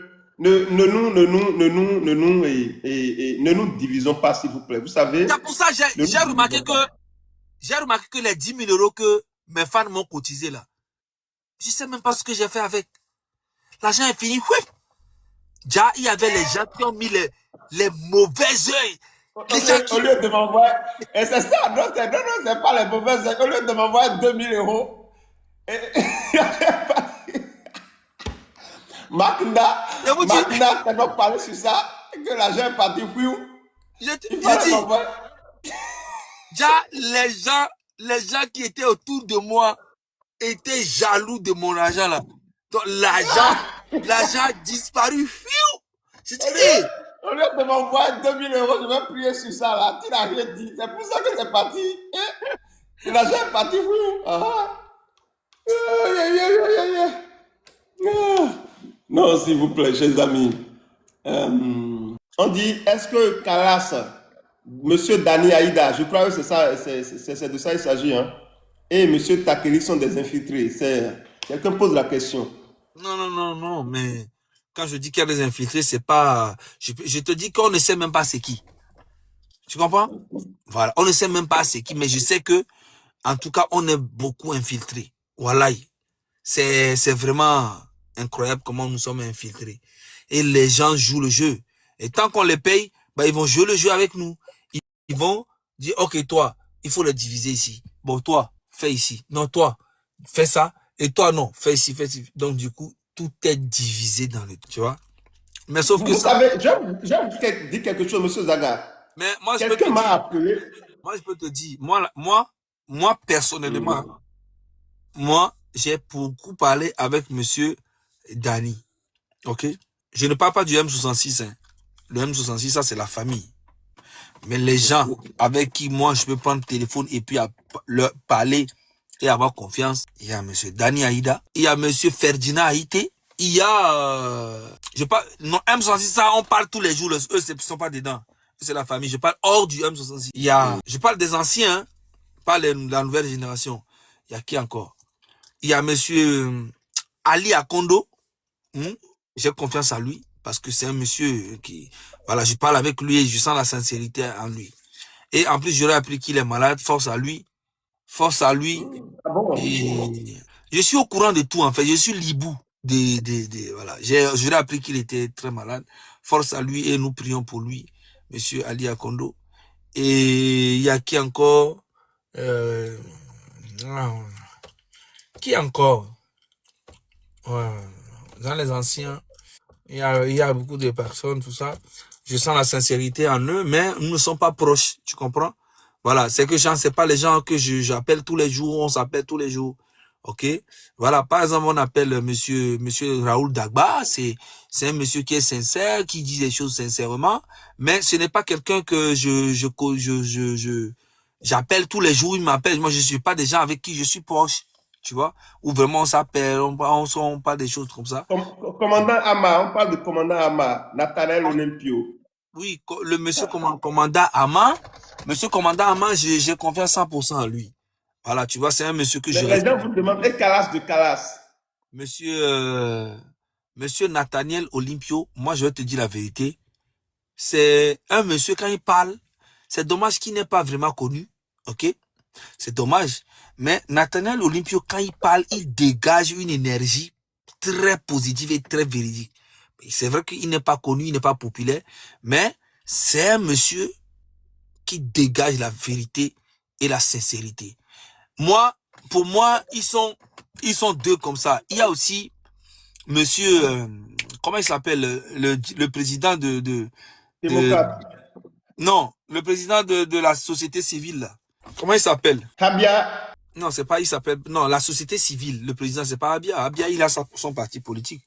nous divisons pas, s'il vous plaît. Vous savez. C'est pour ça que j'ai remarqué que les 10 000 euros que mes fans m'ont cotisé là, je sais même pas ce que j'ai fait avec. L'argent est fini. Oui. Déjà, il y avait les gens qui ont mis les mauvais œils. Au lieu de m'envoyer, et c'est ça, non, c'est pas les mauvais œils. Au lieu de m'envoyer 2 000 euros, Makna, t'as donc parlé sur ça, que l'argent est parti. Je dis, déjà, les gens qui étaient autour de moi étaient jaloux de mon argent là. Donc l'argent a disparu. Je dis, au lieu de m'envoyer 2 000 euros, je vais prier sur ça là. Tu n'as rien dit. C'est pour ça que c'est parti. L'argent est parti. Non, s'il vous plaît, chers amis. On dit, est-ce que Kalas, Monsieur Dani Aïda, je crois que c'est ça, c'est de ça il s'agit, hein, et Monsieur Takeli sont des infiltrés. Quelqu'un pose la question. Non, mais quand je dis qu'il y a des infiltrés, c'est pas... Je te dis qu'on ne sait même pas c'est qui. Tu comprends? Voilà, on ne sait même pas c'est qui, mais je sais que, en tout cas, on est beaucoup infiltrés. Voilà. C'est vraiment incroyable comment nous sommes infiltrés. Et les gens jouent le jeu. Et tant qu'on les paye, bah, ils vont jouer le jeu avec nous. Ils vont dire, ok, toi, il faut le diviser ici. Bon, toi, fais ici. Non, toi, fais ça. Et toi, non, fais ici, fais ici. Donc, du coup, tout est divisé dans le... Tu vois? Mais sauf que vous savez, je vais vous dire quelque chose, Monsieur Zaga. Mais moi, quelqu'un m'a appelé. Moi, je peux te dire, moi personnellement, moi, j'ai beaucoup parlé avec Monsieur Dani. Ok? Je ne parle pas du M66. Hein. Le M66, ça, c'est la famille. Mais les gens avec qui moi, je peux prendre le téléphone et puis leur parler et avoir confiance, il y a Monsieur Dani Aïda, il y a Monsieur Ferdinand Haïté, il y a... non, M66, ça, on parle tous les jours. Eux, ils ne sont pas dedans. C'est la famille. Je parle hors du M66. Il y a... Je parle des anciens, hein, pas la nouvelle génération. Il y a qui encore? Il y a Monsieur Ali Akondo. J'ai confiance à lui parce que c'est un monsieur qui... Voilà, je parle avec lui et je sens la sincérité en lui. Et en plus, j'aurais appris qu'il est malade, force à lui. Force à lui. Ah bon? Et je suis au courant de tout, en fait. Je suis l'hibou. Voilà. Je l'ai appris qu'il était très malade. Force à lui et nous prions pour lui, Monsieur Ali Akondo. Et il y a qui encore? Euh, qui encore? Ouais, dans les anciens, il y a beaucoup de personnes, tout ça. Je sens la sincérité en eux, mais nous ne sommes pas proches, tu comprends? Voilà, c'est que c'est pas les gens que j'appelle tous les jours, on s'appelle tous les jours. OK? Voilà, par exemple, on appelle monsieur Raoul Dagba, c'est un monsieur qui est sincère, qui dit des choses sincèrement, mais ce n'est pas quelqu'un que j'appelle tous les jours, il m'appelle. Moi, je suis pas des gens avec qui je suis proche, tu vois? Ou vraiment on s'appelle, on parle des choses comme ça. Commandant Ama, on parle de commandant Ama, Nathanaël Olympio. Oui, le monsieur commandant Ama, j'ai confiance 100% en lui. Voilà, tu vois, c'est un monsieur que je Les gens respecte. vous demandent, et Calas de Calas? Monsieur, monsieur Nathaniel Olympio, moi je vais te dire la vérité. C'est un monsieur, quand il parle, c'est dommage qu'il n'est pas vraiment connu. OK? C'est dommage. Mais Nathaniel Olympio, quand il parle, il dégage une énergie très positive et très véridique. C'est vrai qu'il n'est pas connu, il n'est pas populaire, mais c'est un monsieur qui dégage la vérité et la sincérité. Moi, pour moi, ils sont deux comme ça. Il y a aussi monsieur, comment il s'appelle, le président de, Démocrate. non, le président de la société civile, là. Comment il s'appelle? Habia, Non, c'est pas, il s'appelle, non, la société civile. Le président, c'est pas Abia. Abia, il a son parti politique.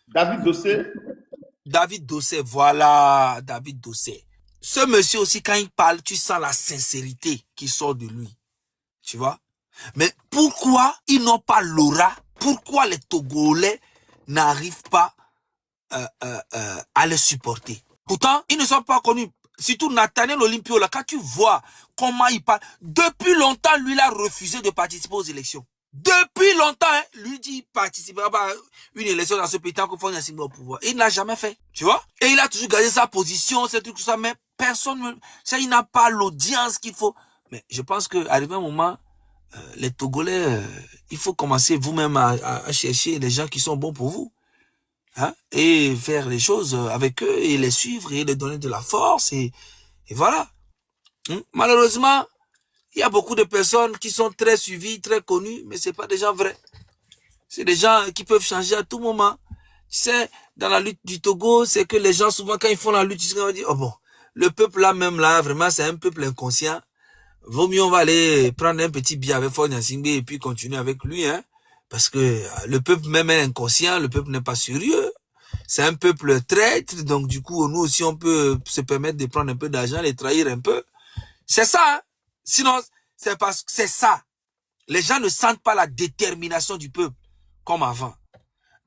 David Dossé. David Dosset, voilà, David Dosset. Ce monsieur aussi, quand il parle, tu sens la sincérité qui sort de lui. Tu vois? Mais pourquoi ils n'ont pas l'aura? Pourquoi les Togolais n'arrivent pas à les supporter? Pourtant, ils ne sont pas connus. Surtout Nathaniel Olympio, là, quand tu vois comment il parle, depuis longtemps, lui, il a refusé de participer aux élections. Depuis longtemps, hein, lui dit, il participera pas à une élection dans ce pays tant qu'on fait un au pouvoir. Il ne l'a jamais fait, tu vois. Et il a toujours gardé sa position, c'est tout ça, mais personne, ça, il n'a pas l'audience qu'il faut. Mais je pense qu'arrivé un moment, les Togolais, il faut commencer vous-même à chercher les gens qui sont bons pour vous. Hein, et faire les choses avec eux et les suivre et les donner de la force et voilà. Malheureusement, il y a beaucoup de personnes qui sont très suivies, très connues, mais c'est pas des gens vrais. C'est des gens qui peuvent changer à tout moment. Tu sais, dans la lutte du Togo, c'est que les gens, souvent, quand ils font la lutte, ils se disent, oh bon, le peuple là, même là, vraiment, c'est un peuple inconscient. Vaut mieux, on va aller prendre un petit billet avec Ford Gnassingbé et puis continuer avec lui, hein. Parce que le peuple même est inconscient, le peuple n'est pas sérieux. C'est un peuple traître, donc du coup, nous aussi, on peut se permettre de prendre un peu d'argent, les trahir un peu. C'est ça, hein? Sinon, c'est parce que c'est ça. Les gens ne sentent pas la détermination du peuple comme avant.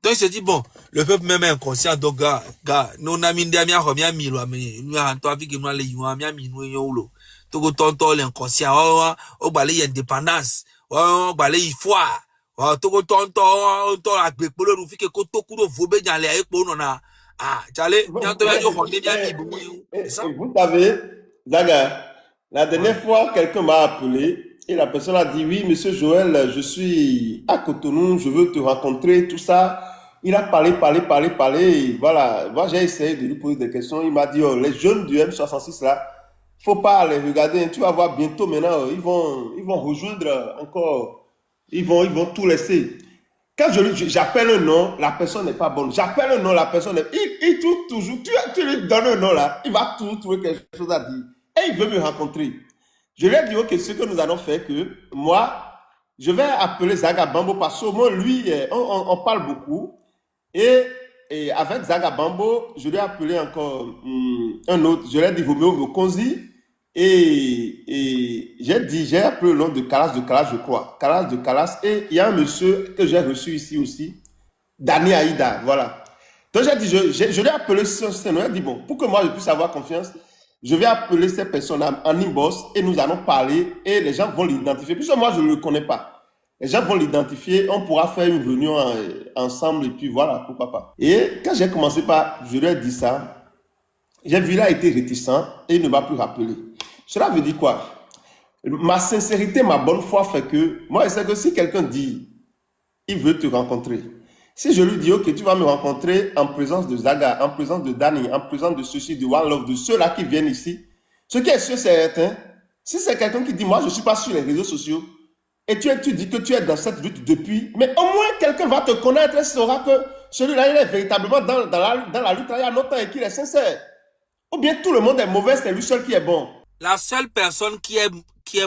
Donc, il se dit, bon, le peuple même est inconscient, donc, gars, nous, n'avons pas mis Togo tonto l'inconscient, oh, balé indépendance, oh, balé il faut, oh, Togo tonto, to agbe polo rufi ke koto kuro vobe dans les ekpo nona. Ah, tchale, bientôt il y a du rendez bien mi. C'est ça? Vous savez, Zaga, la dernière fois, quelqu'un m'a appelé et la personne a dit, oui, monsieur Joël, je suis à Cotonou, je veux te rencontrer, tout ça. Il a parlé, et voilà. Moi, j'ai essayé de lui poser des questions. Il m'a dit, oh, les jeunes du M66 là, faut pas les regarder. Tu vas voir bientôt maintenant, ils vont rejoindre encore. Ils vont tout laisser. Quand j'appelle un nom, la personne n'est pas bonne. J'appelle un nom, la personne n'est... Il trouve toujours... Tu lui donnes un nom là, il va toujours trouver quelque chose à dire. Et il veut me rencontrer. Je lui ai dit, ok, ce que nous allons faire, que moi, je vais appeler Zaga Bambo parce que moi, lui, on parle beaucoup. Et avec Zaga Bambo, je lui ai appelé encore un autre. Je lui ai dit, Romeo Mokonzi. Et j'ai appelé le nom de Calas, je crois. Calas de Calas. Et il y a un monsieur que j'ai reçu ici aussi, Dani Aïda, voilà. Donc j'ai dit, je l'ai appelé ce nom. J'ai dit, bon, pour que moi je puisse avoir confiance, je vais appeler ces personnes en inbox et nous allons parler et les gens vont l'identifier. Puisque moi je ne le connais pas. Les gens vont l'identifier, on pourra faire une réunion ensemble et puis voilà, pourquoi pas. Et quand j'ai commencé par, je lui ai dit ça, j'ai vu qu'il a été réticent et il ne m'a plus rappelé. Cela veut dire quoi? ma sincérité, ma bonne foi fait que, moi, je sais que si quelqu'un dit, il veut te rencontrer, si je lui dis, ok, tu vas me rencontrer en présence de Zaga, en présence de Danny, en présence de ceux-ci, de One Love, de ceux-là qui viennent ici, ce qui est sûr, c'est certain, si c'est quelqu'un qui dit, moi, je ne suis pas sur les réseaux sociaux, et tu dis que tu es dans cette lutte depuis, mais au moins quelqu'un va te connaître et saura que celui-là, il est véritablement dans la lutte il y a longtemps et qu'il est sincère. Ou bien tout le monde est mauvais, c'est lui seul qui est bon. La seule personne qui est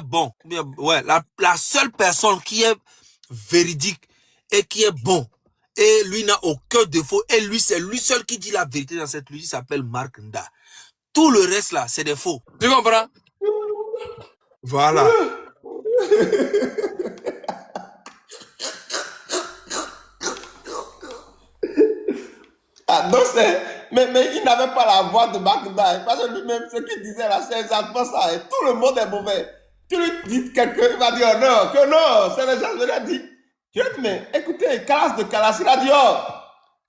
bon, ouais, la seule personne qui est véridique et qui est bon, et lui n'a aucun défaut, et lui, c'est lui seul qui dit la vérité dans cette lutte, il s'appelle Mark Nda. Tout le reste là, c'est des faux. Tu comprends? Voilà. Ah, donc mais il n'avait pas la voix de Mark Nda, parce que lui-même, ce qu'il disait là, c'est exactement ça. Et tout le monde est mauvais. Tu lui dis quelqu'un, il va dire oh non, que non, c'est les gens, je lui ai dit. Je lui ai dit, mais écoutez, Calas de Calas, il a dit oh,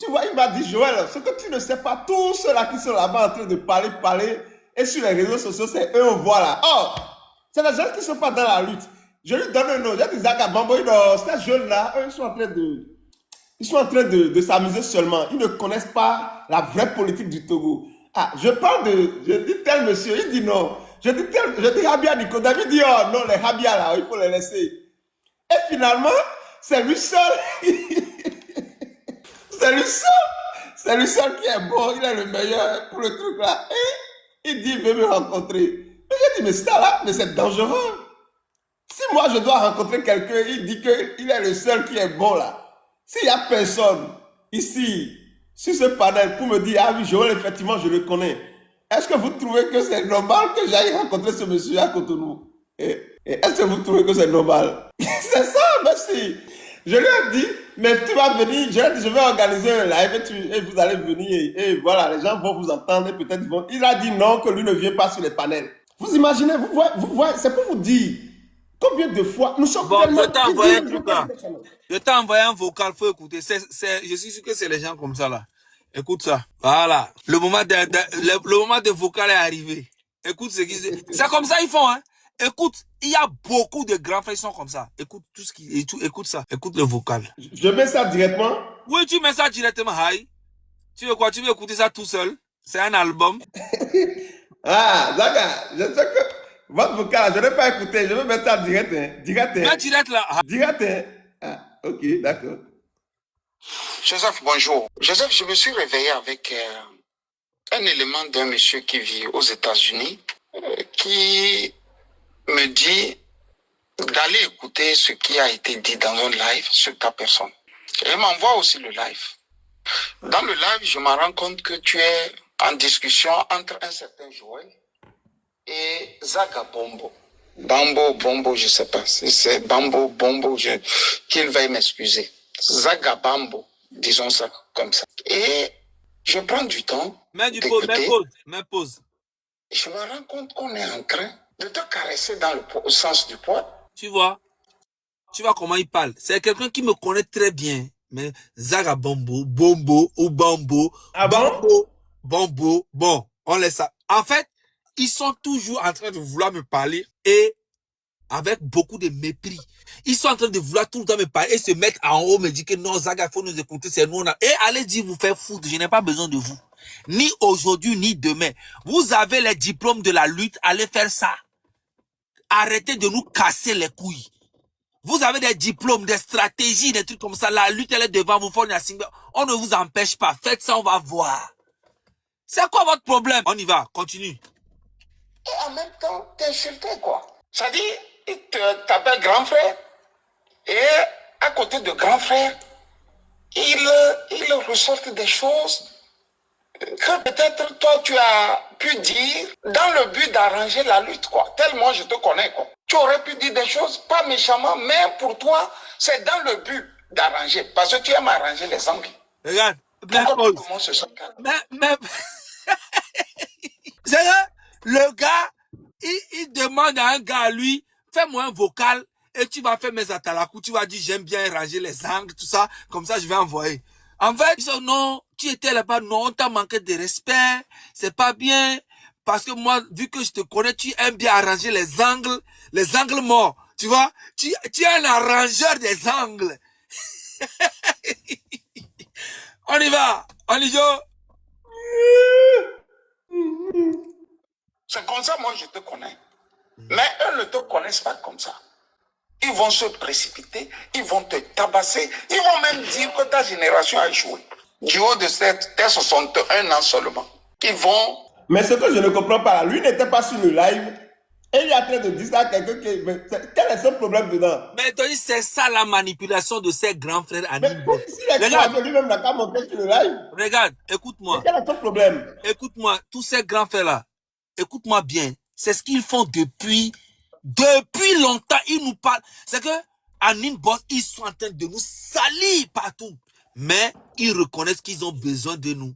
tu vois, il m'a dit Joël, ce que tu ne sais pas, tous ceux-là qui sont là-bas en train de parler, et sur les réseaux sociaux, c'est eux, on voit là. Oh, c'est les gens qui ne sont pas dans la lutte. Je lui donne un nom, j'ai dit Zaga Bambo, ces jeunes-là, eux, ils sont en train de s'amuser seulement. Ils ne connaissent pas la vraie politique du Togo. Ah, je dis tel monsieur, il dit non. Je dis Habia Nicodème, il dit oh non, les Habia là, il faut les laisser. Et finalement, c'est lui seul. C'est lui seul qui est bon, il est le meilleur pour le truc là. Et il dit, il veut me rencontrer. Mais j'ai dit, mais ça là, mais c'est dangereux. Si moi je dois rencontrer quelqu'un, il dit qu'il est le seul qui est bon là. S'il n'y a personne ici, sur ce panel, pour me dire, ah oui, Joël, effectivement, je le connais, est-ce que vous trouvez que c'est normal que j'aille rencontrer ce monsieur à Cotonou? Est-ce que vous trouvez que c'est normal? C'est ça, merci. Je lui ai dit, mais tu vas venir, je lui ai dit, je vais organiser un live et vous allez venir. Et voilà, les gens vont vous entendre et peut-être vont... Il a dit non, que lui ne vient pas sur les panels. Vous imaginez, vous voyez, c'est pour vous dire... Combien de fois nous sommes tellement... je t'ai envoyé un truc là. Je t'ai envoyé un vocal, faut écouter. Je suis sûr que c'est les gens comme ça là. Écoute ça. Voilà. Le moment de vocal est arrivé. Écoute ce qu'ils... C'est comme ça ils font, hein. Écoute, il y a beaucoup de grands frères qui sont comme ça. Écoute tout ce qui... Écoute ça. Écoute le vocal. Je mets ça directement? Oui, tu mets ça directement. Hi. Tu veux quoi? Tu veux écouter ça tout seul? C'est un album. Ah, Zaga, je sais que... Votre vocal, je ne vais pas écouter, je vais mettre ça direct. Direct. Direct là. Direct. Ah, ok, d'accord. Joseph, bonjour. Joseph, je me suis réveillé avec un élément d'un monsieur qui vit aux États-Unis qui me dit d'aller écouter ce qui a été dit dans un live sur ta personne. Et il m'envoie aussi le live. Dans le live, je me rends compte que tu es en discussion entre un certain Joël et Zaga Bombo. Bombo, je ne sais pas si c'est Bombo, qu'il veuille m'excuser. Zaga Bombo, disons ça comme ça. Et je prends du temps. Mets pause. Je me rends compte qu'on est en train de te caresser dans le sens du poil. Tu vois comment il parle. C'est quelqu'un qui me connaît très bien. Mais Zaga Bombo ou Bambo. Ah Bombo. Bon, on laisse ça. En fait, ils sont toujours en train de vouloir me parler et avec beaucoup de mépris. Ils sont en train de vouloir tout le temps me parler et se mettre en haut, me dire que non, Zaga, il faut nous écouter, c'est nous. Et allez dire vous faire foutre, je n'ai pas besoin de vous. Ni aujourd'hui, ni demain. Vous avez les diplômes de la lutte, allez faire ça. Arrêtez de nous casser les couilles. Vous avez des diplômes, des stratégies, des trucs comme ça. La lutte, elle est devant vous. On ne vous empêche pas. Faites ça, on va voir. C'est quoi votre problème? On y va, continue. Et en même temps, t'es insulté, quoi. Ça dit, il t'appelle grand frère. Et à côté de grand frère, il ressortent des choses que peut-être toi, tu as pu dire dans le but d'arranger la lutte, quoi. Tellement je te connais, quoi. Tu aurais pu dire des choses, pas méchamment, mais pour toi, c'est dans le but d'arranger. Parce que tu aimes arranger les angles. Regarde, comment se sent? C'est vrai, le gars, il demande à un gars à lui, fais-moi un vocal et tu vas faire mes atalakou, tu vas dire j'aime bien ranger les angles, tout ça, comme ça je vais envoyer. En fait, ils disent non, tu étais là-bas, non, on t'a manqué de respect, c'est pas bien, parce que moi, vu que je te connais, tu aimes bien arranger les angles, les angles morts. Tu vois, tu es un arrangeur des angles. On y va. On y va. C'est comme ça, moi, je te connais. Mais eux ne te connaissent pas comme ça. Ils vont se précipiter, ils vont te tabasser, ils vont même dire que ta génération a échoué. Du haut de tes 61 ans seulement. Ils vont... Mais ce que je ne comprends pas, lui n'était pas sur le live et il est en train de dire ça à quelqu'un qui... Quel est son problème dedans? Mais c'est ça la manipulation de ces grands frères Mais animaux. s'il est courageux, lui-même n'a qu'à monter sur le live. Regarde, écoute-moi. Quel est son problème? Écoute-moi, tous ces grands frères-là, écoute-moi bien. C'est ce qu'ils font depuis longtemps. Ils nous parlent. C'est que, en inbox, ils sont en train de nous salir partout. Mais ils reconnaissent qu'ils ont besoin de nous.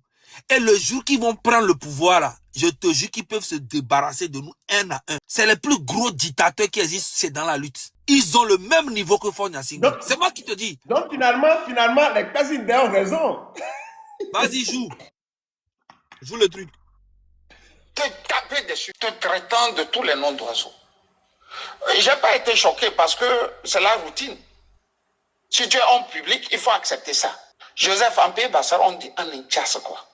Et le jour qu'ils vont prendre le pouvoir, là, je te jure qu'ils peuvent se débarrasser de nous un à un. C'est les plus gros dictateurs qui existent, c'est dans la lutte. Ils ont le même niveau que Faure Gnassingbé. C'est moi qui te dis. Donc finalement, les Kazindé ont raison. Vas-y, joue. Joue le truc. Te taper dessus, te traitant de tous les noms d'oiseaux. Je n'ai pas été choqué parce que c'est la routine. Si tu es homme public, il faut accepter ça. Joseph Ampé Bassar, on dit en inchasse quoi.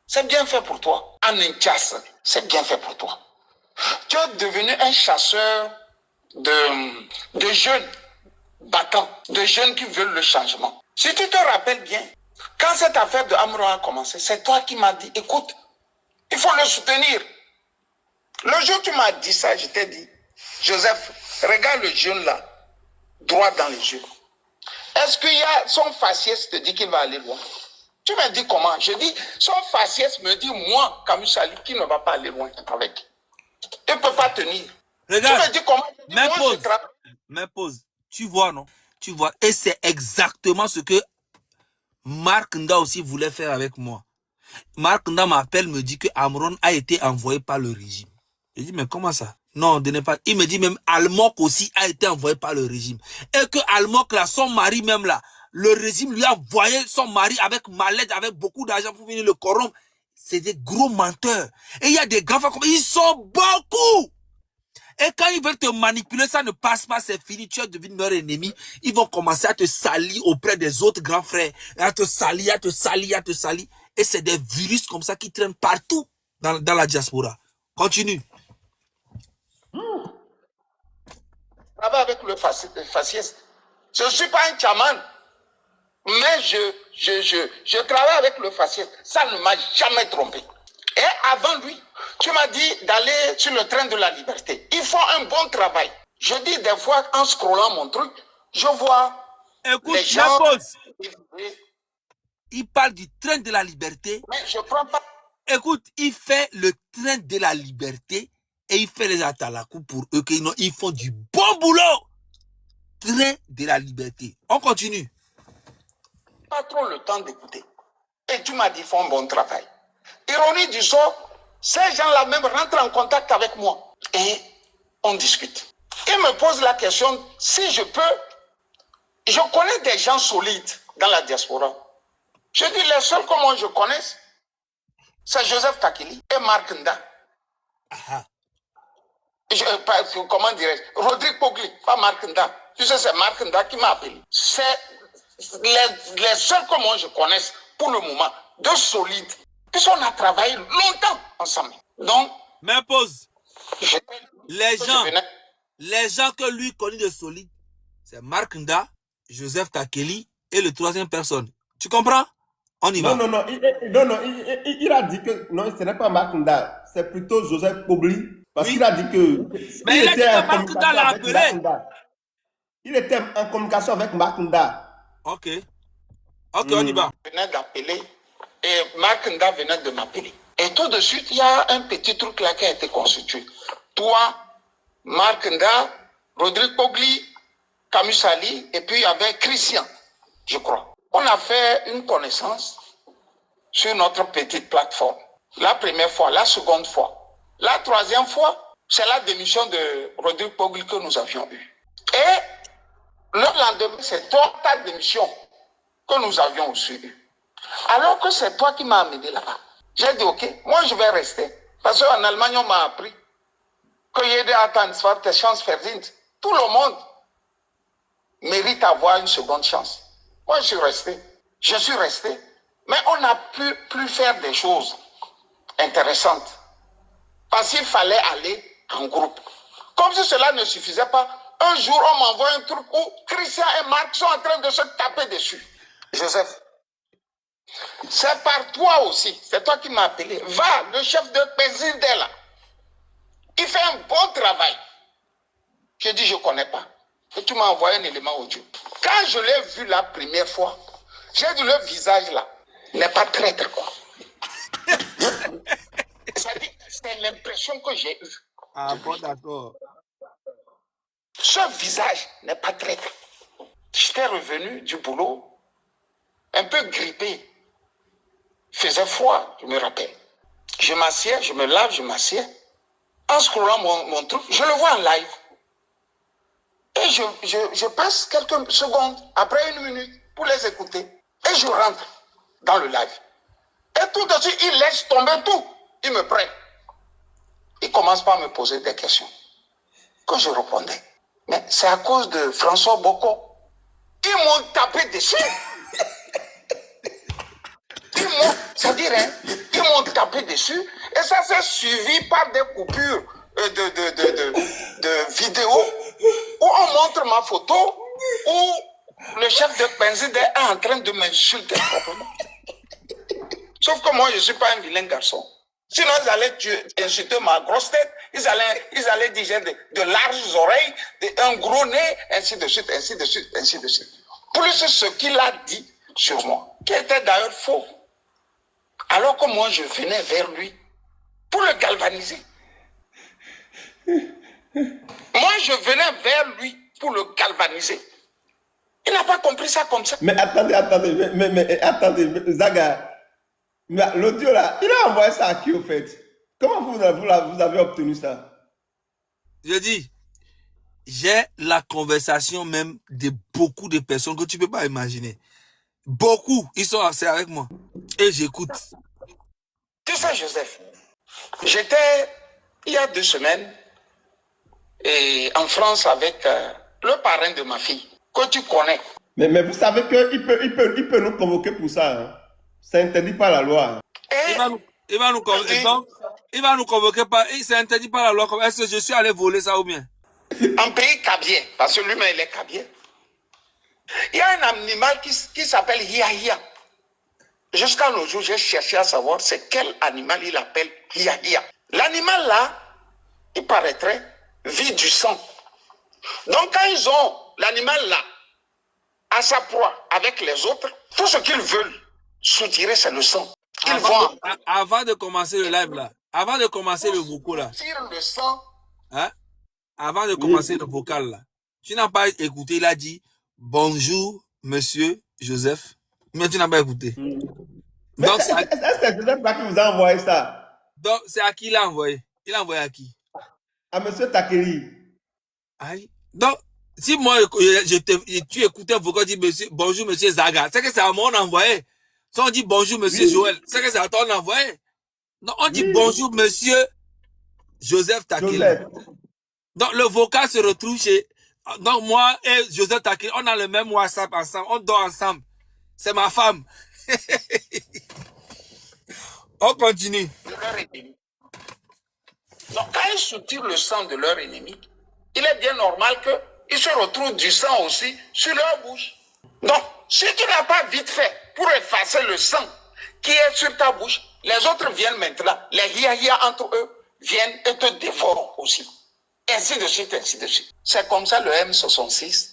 C'est bien fait pour toi. En inchasse, c'est bien fait pour toi. Tu es devenu un chasseur de jeunes battants, de jeunes qui veulent le changement. Si tu te rappelles bien, quand cette affaire de Amro a commencé, c'est toi qui m'as dit, écoute, il faut le soutenir. Le jour où tu m'as dit ça, je t'ai dit, Joseph, regarde le jeune là, droit dans les yeux. Est-ce qu'il y a son faciès te dit qu'il va aller loin? Tu me dis comment? Je dis, son faciès me dit, moi, Camus Sali, qui ne va pas aller loin avec. Il ne peut pas tenir. Regarde, tu me dis comment? Mais pause. Tu vois, non? Tu vois. Et c'est exactement ce que Marc Nda aussi voulait faire avec moi. Marc Nda m'appelle, me dit que Amron a été envoyé par le régime. Je dis, mais comment ça? Non, de ne pas. Il me dit même Almok aussi a été envoyé par le régime. Et que Almok là, son mari même là, le régime lui a envoyé son mari avec mallette, avec beaucoup d'argent pour venir le corrompre. C'est des gros menteurs. Et il y a des grands comme ils sont beaucoup. Et quand ils veulent te manipuler, ça ne passe pas, c'est fini, tu es devenu leur ennemi. Ils vont commencer à te salir auprès des autres grands frères. À te salir, à te salir, à te salir. Et c'est des virus comme ça qui traînent partout dans la diaspora. Continue. Travaille avec le faciès. Je ne suis pas un chaman, mais je travaille avec le faciès. Ça ne m'a jamais trompé. Et avant lui, tu m'as dit d'aller sur le train de la liberté. Ils font un bon travail. Je dis des fois, en scrollant mon truc, je vois écoute, les gens... Il parle du train de la liberté. Mais je ne prends pas... Écoute, il fait le train de la liberté et il fait les atalakou pour eux. Ils font du bon boulot. Train de la liberté. On continue. Pas trop le temps d'écouter. Et tu m'as dit, ils font un bon travail. Ironie du sort, ces gens-là même rentrent en contact avec moi. Et on discute. Ils me posent la question, si je peux, je connais des gens solides dans la diaspora. Je dis, les seuls que moi je connais, c'est Joseph Takili et Marc Nda. Comment dirais-je? Rodrigue Pogli, pas Marc Nda. Tu sais, c'est Marc Nda qui m'a appelé. C'est les seuls que moi je connais pour le moment, de solides. Puisqu'on a travaillé longtemps ensemble. Donc, mais pause. Les gens que lui connaît de solide, c'est Marc Nda, Joseph Takeli et le troisième personne. Tu comprends? On y va. Non, il a dit que non, ce n'est pas Marc Nda, c'est plutôt Joseph Pogli. Parce qu'il a dit que... Mais il a dit que Marc Nda l'a appelé. Il était en communication avec Marc Nda. Ok, on y va. Il venait d'appeler et Marc Nda venait de m'appeler. Et tout de suite, il y a un petit truc là qui a été constitué. Toi, Marc Nda, Rodrigue Pogli, Camus Sali, et puis il y avait Christian, je crois. On a fait une connaissance sur notre petite plateforme. La première fois, la seconde fois. La troisième fois, c'est la démission de Rodrigue Pogli que nous avions eue. Et le lendemain, c'est toi, ta démission que nous avions aussi eue. Alors que c'est toi qui m'as amené là-bas. J'ai dit, ok, moi je vais rester. Parce qu'en Allemagne, on m'a appris que jede attendre tes chances perdues. Tout le monde mérite d'avoir une seconde chance. Moi, je suis resté. Je suis resté. Mais on n'a plus faire des choses intéressantes. Parce qu'il fallait aller en groupe. Comme si cela ne suffisait pas, un jour, on m'envoie un truc où Christian et Marc sont en train de se taper dessus. Joseph, c'est par toi aussi. C'est toi qui m'as appelé. Va, le chef de PSID est là. Il fait un bon travail. J'ai dit, je ne connais pas. Et tu m'as envoyé un élément audio. Quand je l'ai vu la première fois, j'ai dit, le visage là n'est pas traître, quoi. C'est l'impression que j'ai eue. Ah bon, d'accord. Ce visage n'est pas traître. J'étais revenu du boulot, un peu grippé. Il faisait froid, je me rappelle. Je m'assieds, je me lave, je m'assieds. En scrollant mon truc, je le vois en live. Et je passe quelques secondes, après 1 minute, pour les écouter. Et je rentre dans le live. Et tout de suite, il laisse tomber tout. Il me prend. Il commence par me poser des questions. Que je répondais. Mais c'est à cause de François Boko. Ils m'ont tapé dessus. Ils m'ont tapé dessus. Et ça s'est suivi par des coupures de vidéos où on montre ma photo où le chef de PSID est en train de m'insulter proprement. Sauf que moi, je ne suis pas un vilain garçon. Sinon, ils allaient insulter ma grosse tête, ils allaient dire j'ai de larges oreilles, un gros nez, ainsi de suite, ainsi de suite, ainsi de suite. Plus ce qu'il a dit sur moi, qui était d'ailleurs faux. Alors que moi, je venais vers lui pour le galvaniser. Moi, je venais vers lui pour le galvaniser. Il n'a pas compris ça comme ça. Mais attendez, mais attendez, Zaga. L'audio là, il a envoyé ça à qui au fait? Comment vous avez obtenu ça? Je dis, j'ai la conversation même de beaucoup de personnes que tu ne peux pas imaginer. Beaucoup, ils sont assis avec moi. Et j'écoute. Tu sais, Joseph, j'étais, il y a 2 semaines, en France avec le parrain de ma fille, que tu connais. Mais vous savez qu'il peut nous convoquer pour ça. Hein? C'est interdit par la loi. Il va nous convoquer. Donc, il va nous convoquer par. C'est interdit par la loi. Est-ce que je suis allé voler ça ou bien? En pays cabien, parce que lui-même il est cabien. Il y a un animal qui s'appelle hiya-hiya. Jusqu'à nos jours, j'ai cherché à savoir c'est quel animal il appelle hiya-hiya. L'animal là, il paraîtrait, vit du sang. Donc quand ils ont l'animal là, à sa proie avec les autres, tout ce qu'ils veulent soutirer, c'est le sang. Avant de commencer le live là, avant de commencer le vocal là, le sang. Hein? Avant de commencer le vocal là, tu n'as pas écouté, il a dit bonjour monsieur Joseph, mais tu n'as pas écouté. Donc c'est Joseph là qui vous a envoyé ça. Donc c'est à qui il a envoyé? Il a envoyé à qui? À monsieur Takeri. Aïe. Donc si moi tu écoutais un vocal dit bonjour monsieur Zaga, c'est que c'est à moi on a envoyé. Si on dit bonjour monsieur Joël, c'est que c'est à toi on a envoyé. Non, on dit bonjour monsieur Joseph Takeri. Donc le vocal se retrouve chez. Donc moi et Joseph Takeri, on a le même WhatsApp ensemble, on dort ensemble. C'est ma femme. On continue. Donc quand ils soutirent le sang de leur ennemi, il est bien normal qu'ils se retrouvent du sang aussi sur leur bouche. Donc, si tu n'as pas vite fait pour effacer le sang qui est sur ta bouche, les autres viennent maintenant, les hiya-hiya entre eux, viennent et te dévorent aussi. Ainsi de suite, ainsi de suite. C'est comme ça le M66.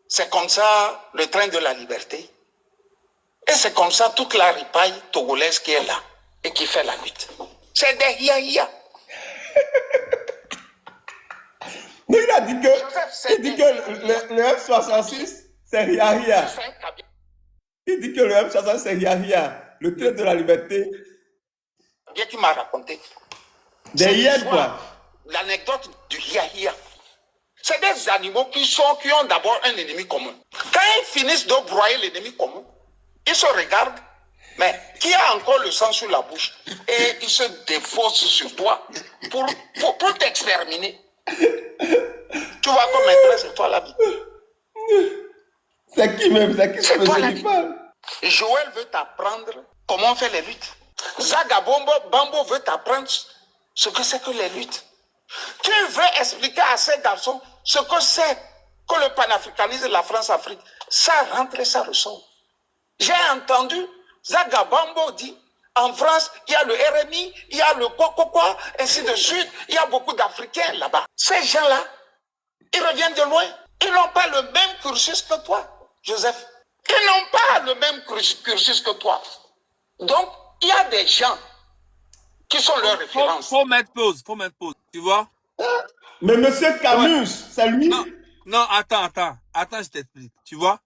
C'est comme ça le train de la liberté. Et c'est comme ça toute la ripaille togolaise qui est là et qui fait la lutte. C'est des hiya-hiya. Mais il a dit que, le M66, c'est hiya-hiya. Il dit que le M66, c'est hiya-hiya. Le train de la liberté. Bien qui m'a raconté. Des hyènes, quoi. L'anecdote du hiya-hiya. C'est des animaux qui ont d'abord un ennemi commun. Quand ils finissent de broyer l'ennemi commun, ils se regardent Mais qui a encore le sang sur la bouche et il se défausse sur toi pour t'exterminer. Tu vois comme maintenant c'est toi la vie. C'est qui même? C'est qui C'est toi la qui vie. parle? Joël veut t'apprendre comment on fait les luttes. Zaga Bambo veut t'apprendre ce que c'est que les luttes. Tu veux expliquer à ces garçons ce que c'est que le panafricanisme de la France-Afrique. Ça rentre et ça ressort. J'ai entendu Zaga Bambo dire, en France, il y a le RMI, il y a le quoi, ainsi de suite. Il y a beaucoup d'Africains là-bas. Ces gens-là, ils reviennent de loin. Ils n'ont pas le même cursus que toi, Joseph. Ils n'ont pas le même cursus que toi. Donc, il y a des gens qui sont leurs références. Faut mettre pause, tu vois? Mais monsieur Camus, c'est lui? Non, attends, je t'explique, tu vois?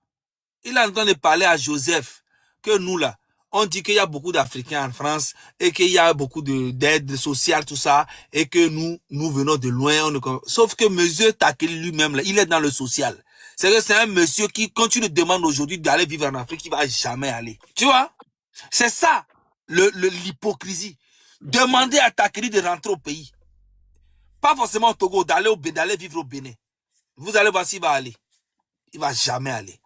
Il est en train de parler à Joseph, que nous là, on dit qu'il y a beaucoup d'Africains en France, et qu'il y a beaucoup d'aide sociale, tout ça, et que nous venons de loin, sauf que monsieur Takeli lui-même, là, il est dans le social. C'est que c'est un monsieur qui, quand tu lui demandes aujourd'hui d'aller vivre en Afrique, il va jamais aller. Tu vois? C'est ça, l'hypocrisie. Demander à Takeli de rentrer au pays. Pas forcément au Togo, d'aller vivre au Bénin. Vous allez voir s'il va aller. Il va jamais aller.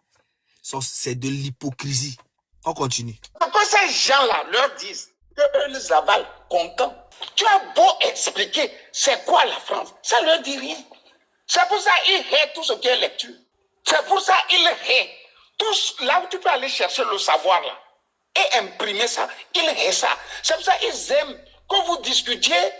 C'est de l'hypocrisie. On continue. Pourquoi ces gens-là leur disent qu'eux les avalent contents? Tu as beau expliquer c'est quoi la France, ça leur dit rien. C'est pour ça qu'ils hait tout ce qui est lecture. C'est pour ça qu'ils hait tout là où tu peux aller chercher le savoir là et imprimer ça. Ils hait ça. C'est pour ça qu'ils aiment que vous discutiez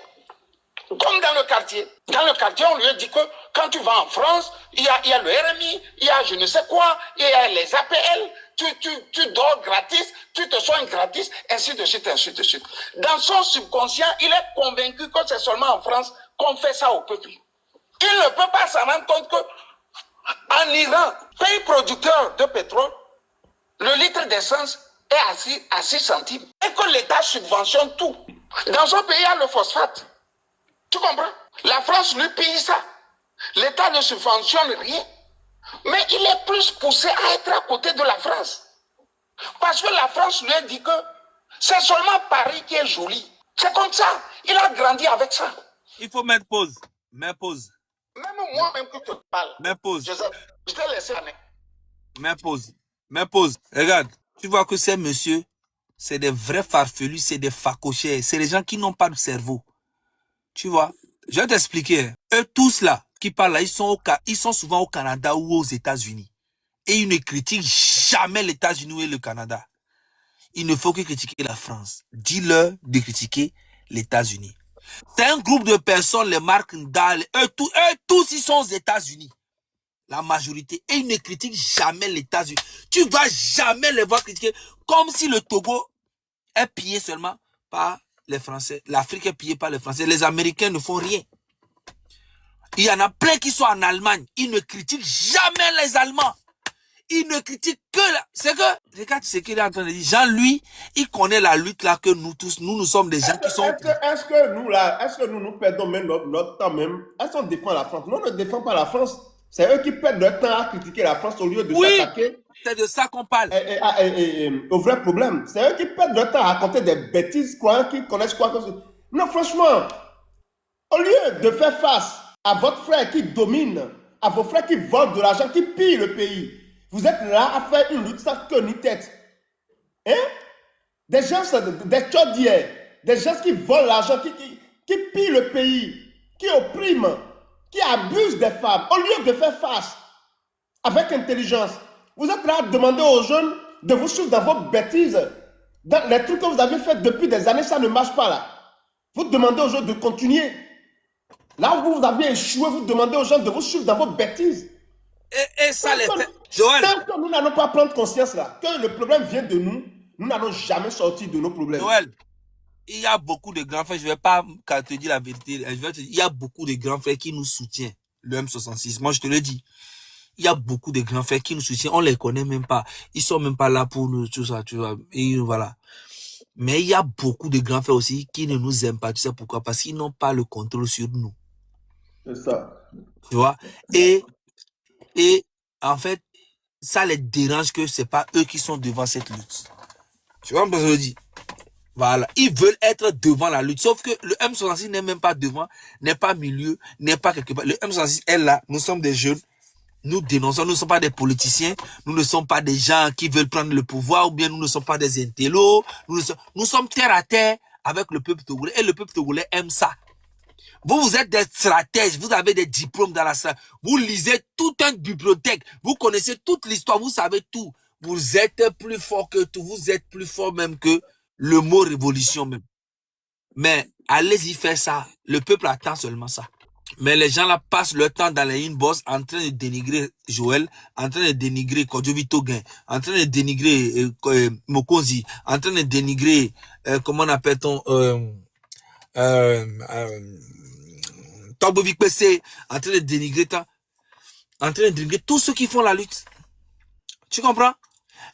comme dans le quartier. Dans le quartier, on lui a dit que quand tu vas en France, il y a le RMI, il y a je ne sais quoi, il y a les APL, tu dors gratis, tu te soignes gratis, ainsi de suite, ainsi de suite. Dans son subconscient, il est convaincu que c'est seulement en France qu'on fait ça au peuple. Il ne peut pas s'en rendre compte que en Iran, pays producteur de pétrole, le litre d'essence est à 6 centimes et que l'État subventionne tout. Dans son pays, il y a le phosphate. Tu comprends? La France lui paye ça. L'État ne subventionne rien. Mais il est plus poussé à être à côté de la France. Parce que la France lui a dit que c'est seulement Paris qui est joli. C'est comme ça. Il a grandi avec ça. Il faut mettre pause. Mets pause. Même moi-même que je te parle. Mets pause. Je t'ai laissé aller. Mets pause. Mets pause. Regarde. Tu vois que ces messieurs, c'est des vrais farfelus, c'est des facochers. C'est des gens qui n'ont pas de cerveau. Tu vois, je vais t'expliquer. Eux tous là, qui parlent là, ils sont souvent au Canada ou aux États-Unis. Et ils ne critiquent jamais les États-Unis et le Canada. Il ne faut que critiquer la France. Dis-leur de critiquer les États-Unis. C'est un groupe de personnes, les Mark Ndal, eux tous, ils sont aux États-Unis. La majorité. Et ils ne critiquent jamais les États-Unis. Tu vas jamais les voir critiquer. Comme si le Togo est pillé seulement par les Français. L'Afrique est pillée par les Français. Les Américains ne font rien. Il y en a plein qui sont en Allemagne. Ils ne critiquent jamais les Allemands. Ils ne critiquent que... C'est que... Regarde ce qu'il est en train de dire. Jean, lui, il connaît la lutte là que nous tous, nous sommes des gens qui sont... Est-ce que nous perdons même notre temps même? Est-ce qu'on défend la France? Non, on ne défend pas la France. C'est eux qui perdent leur temps à critiquer la France au lieu de s'attaquer. C'est de ça qu'on parle. Au vrai problème. C'est eux qui perdent leur temps à raconter des bêtises, croyant qu'ils connaissent quoi que ce... Non, franchement, au lieu de faire face à votre frère qui domine, à vos frères qui volent de l'argent, qui pillent le pays, vous êtes là à faire une lutte sans queue ni tête. Hein? Des gens, des chaudières, des gens qui volent l'argent, qui pillent le pays, qui oppriment, qui abusent des femmes, au lieu de faire face avec intelligence. Vous êtes là à demander aux jeunes de vous suivre dans vos bêtises. Dans les trucs que vous avez fait depuis des années, ça ne marche pas là. Vous demandez aux gens de continuer. Là où vous avez échoué, vous demandez aux gens de vous suivre dans vos bêtises. Et ça les fait... Joël. Tant que nous n'allons pas prendre conscience là, que le problème vient de nous, nous n'allons jamais sortir de nos problèmes. Joël, il y a beaucoup de grands frères, je ne vais pas te dire la vérité, il y a beaucoup de grands frères qui nous soutiennent, le M66, moi je te le dis. Il y a beaucoup de grands frères qui nous soutiennent, on les connaît même pas, ils sont même pas là pour nous, tout ça, tu vois, et voilà. Mais il y a beaucoup de grands frères aussi qui ne nous aiment pas, tu sais pourquoi? Parce qu'ils n'ont pas le contrôle sur nous. C'est ça. Tu vois? Et en fait, ça les dérange que c'est pas eux qui sont devant cette lutte. Tu vois, je le dis. Voilà. Ils veulent être devant la lutte. Sauf que le M66 n'est même pas devant, n'est pas milieu, n'est pas quelque part. Le M66 est là. Nous sommes des jeunes. Nous dénonçons. Nous ne sommes pas des politiciens. Nous ne sommes pas des gens qui veulent prendre le pouvoir ou bien nous ne sommes pas des intellos. Nous sommes terre à terre avec le peuple togolais. Et le peuple togolais aime ça. Vous êtes des stratèges, vous avez des diplômes dans la salle, vous lisez toute une bibliothèque, vous connaissez toute l'histoire, vous savez tout. Vous êtes plus fort que tout, vous êtes plus fort même que le mot révolution même. Mais allez-y faire ça, le peuple attend seulement ça. Mais les gens là passent leur temps dans les inbox en train de dénigrer Joël, en train de dénigrer Kodjovi Toguin, en train de dénigrer Mokonzi, en train de dénigrer, comment on appelle-t-on, Togbovik PC, en train de dénigrer tous ceux qui font la lutte. Tu comprends?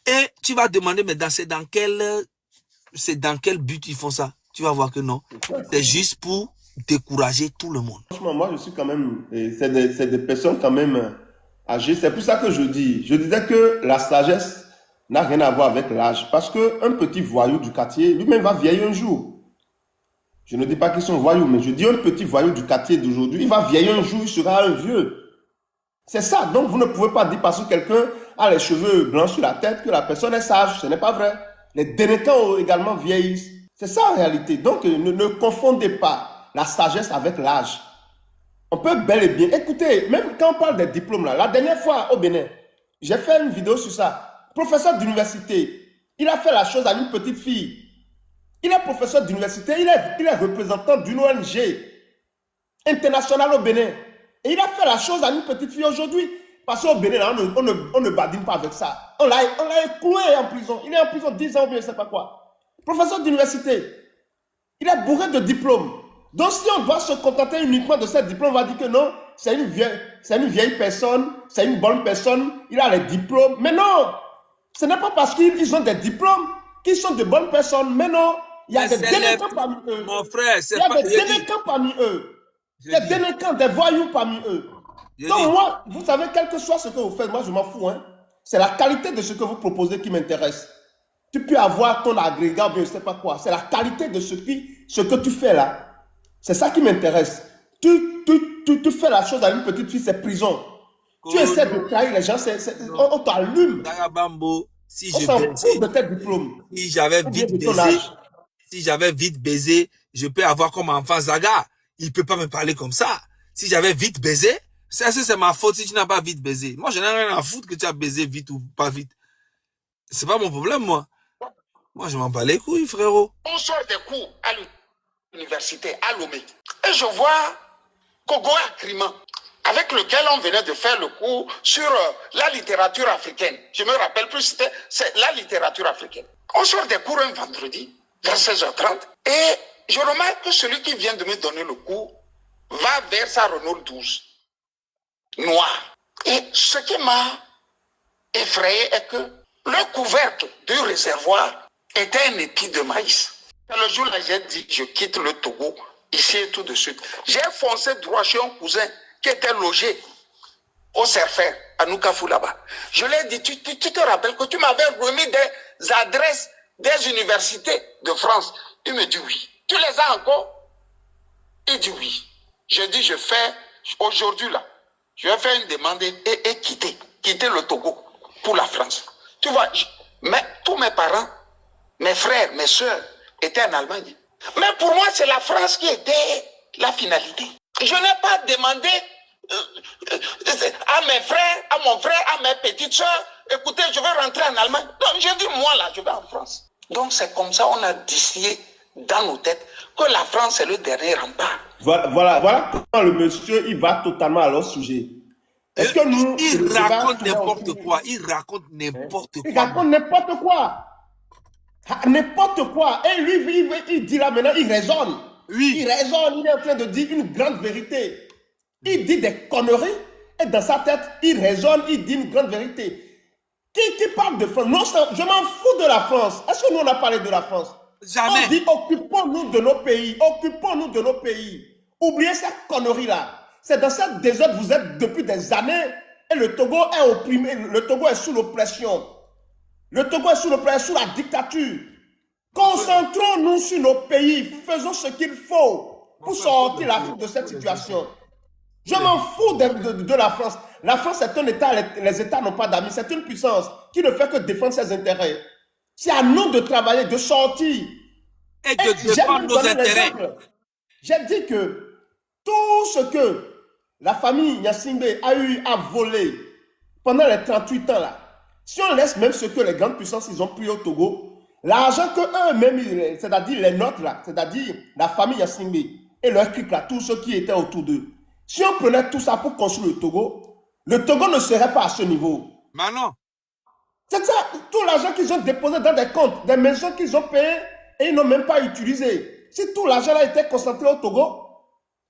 Et tu vas demander, mais c'est dans quel but ils font ça? Tu vas voir que non. C'est juste pour décourager tout le monde. Franchement, moi, je suis quand même... C'est des personnes quand même âgées. C'est pour ça que je disais que la sagesse n'a rien à voir avec l'âge. Parce qu'un petit voyou du quartier, lui-même va vieillir un jour. Je ne dis pas qu'ils sont voyous, mais je dis un petit voyou du quartier d'aujourd'hui, il va vieillir un jour, il sera un vieux. C'est ça. Donc, vous ne pouvez pas dire parce que quelqu'un a les cheveux blancs sur la tête que la personne est sage. Ce n'est pas vrai. Les délinquants également vieillissent. C'est ça en réalité. Donc, ne confondez pas la sagesse avec l'âge. On peut bel et bien... Écoutez, même quand on parle des diplômes, là, la dernière fois au Bénin, j'ai fait une vidéo sur ça. Professeur d'université, il a fait la chose à une petite fille. Il est professeur d'université, il est représentant d'une ONG internationale au Bénin. Et il a fait la chose à une petite fille aujourd'hui. Parce qu'au Bénin, là, on ne badine pas avec ça. On l'a cloué en prison. Il est en prison 10 ans, je ne sais pas quoi. Professeur d'université. Il est bourré de diplômes. Donc si on doit se contenter uniquement de ces diplômes, on va dire que non, c'est une vieille personne, c'est une bonne personne, il a les diplômes. Mais non, ce n'est pas parce qu'ils ont des diplômes qu'ils sont de bonnes personnes. Mais non. Il y a des délinquants parmi eux. Mon frère, il y a des délinquants parmi eux. Des délinquants, des voyous parmi eux. Donc moi, vous savez, quel que soit ce que vous faites, moi je m'en fous. Hein. C'est la qualité de ce que vous proposez qui m'intéresse. Tu peux avoir ton agrégat, bien je ne sais pas quoi. C'est la qualité de ce que tu fais là. C'est ça qui m'intéresse. Tu fais la chose à une petite fille, c'est prison. Tu essaies de trahir les gens, on t'allume. Si on s'en fout de tes diplômes. Si j'avais vite baisé, je peux avoir comme enfant Zaga. Il ne peut pas me parler comme ça. Si j'avais vite baisé, c'est ma faute si tu n'as pas vite baisé. Moi, je n'ai rien à foutre que tu as baisé vite ou pas vite. C'est pas mon problème, moi. Moi, je m'en bats les couilles, frérot. On sort des cours à l'université, à Lomé. Et je vois Kogoa Krima, avec lequel on venait de faire le cours sur la littérature africaine. Je me rappelle plus, c'est la littérature africaine. On sort des cours un vendredi, vers 16h30, et je remarque que celui qui vient de me donner le cours va vers sa Renault 12, noir. Et ce qui m'a effrayé est que le couvercle du réservoir était un épi de maïs. Et le jour-là, j'ai dit, je quitte le Togo, ici et tout de suite. J'ai foncé droit chez un cousin qui était logé au Serfer, à Noukafou là-bas. Je lui ai dit, tu te rappelles que tu m'avais remis des adresses des universités de France? Il me dit oui. Tu les as encore? Il dit oui. Je dis, je fais, aujourd'hui là, je vais faire une demande et quitter le Togo pour la France. Tu vois, mais tous mes parents, mes frères, mes soeurs étaient en Allemagne. Mais pour moi, c'est la France qui était la finalité. Je n'ai pas demandé à mes frères, à mon frère, à mes petites soeurs, écoutez, je vais rentrer en Allemagne. Non, j'ai dit, moi là, je vais en France. Donc c'est comme ça on a décidé dans nos têtes que la France est le dernier rempart. Voilà comment le monsieur, il va totalement à leur sujet. Est-ce que nous... Il raconte n'importe quoi. Il raconte n'importe quoi. Il raconte n'importe quoi. N'importe quoi. Et lui, il dit là maintenant, il raisonne. Oui. Il raisonne, il est en train de dire une grande vérité. Il dit des conneries et dans sa tête, il raisonne, il dit une grande vérité. Qui parle de France? Non, je m'en fous de la France. Est-ce que nous on a parlé de la France? Jamais. On dit occupons-nous de nos pays. Occupons-nous de nos pays. Oubliez cette connerie-là. C'est dans cette désordre vous êtes depuis des années et le Togo est opprimé. Le Togo est sous l'oppression. Le Togo est sous l'oppression, sous la dictature. Concentrons-nous sur nos pays. Faisons ce qu'il faut pour sortir l'Afrique de cette situation. Je m'en fous de la France. La France est un État, les États n'ont pas d'amis. C'est une puissance qui ne fait que défendre ses intérêts. C'est à nous de travailler, de sortir. Et de défendre nos intérêts. J'ai dit que tout ce que la famille Gnassingbé a eu à voler pendant les 38 ans là, si on laisse même ce que les grandes puissances ils ont pris au Togo, l'argent que eux-mêmes, c'est-à-dire les nôtres là, c'est-à-dire la famille Gnassingbé et leurs clics là, tous ceux qui étaient autour d'eux, si on prenait tout ça pour construire le Togo ne serait pas à ce niveau. Mais non. C'est ça, tout l'argent qu'ils ont déposé dans des comptes, des maisons qu'ils ont payées et ils n'ont même pas utilisé. Si tout l'argent là était concentré au Togo,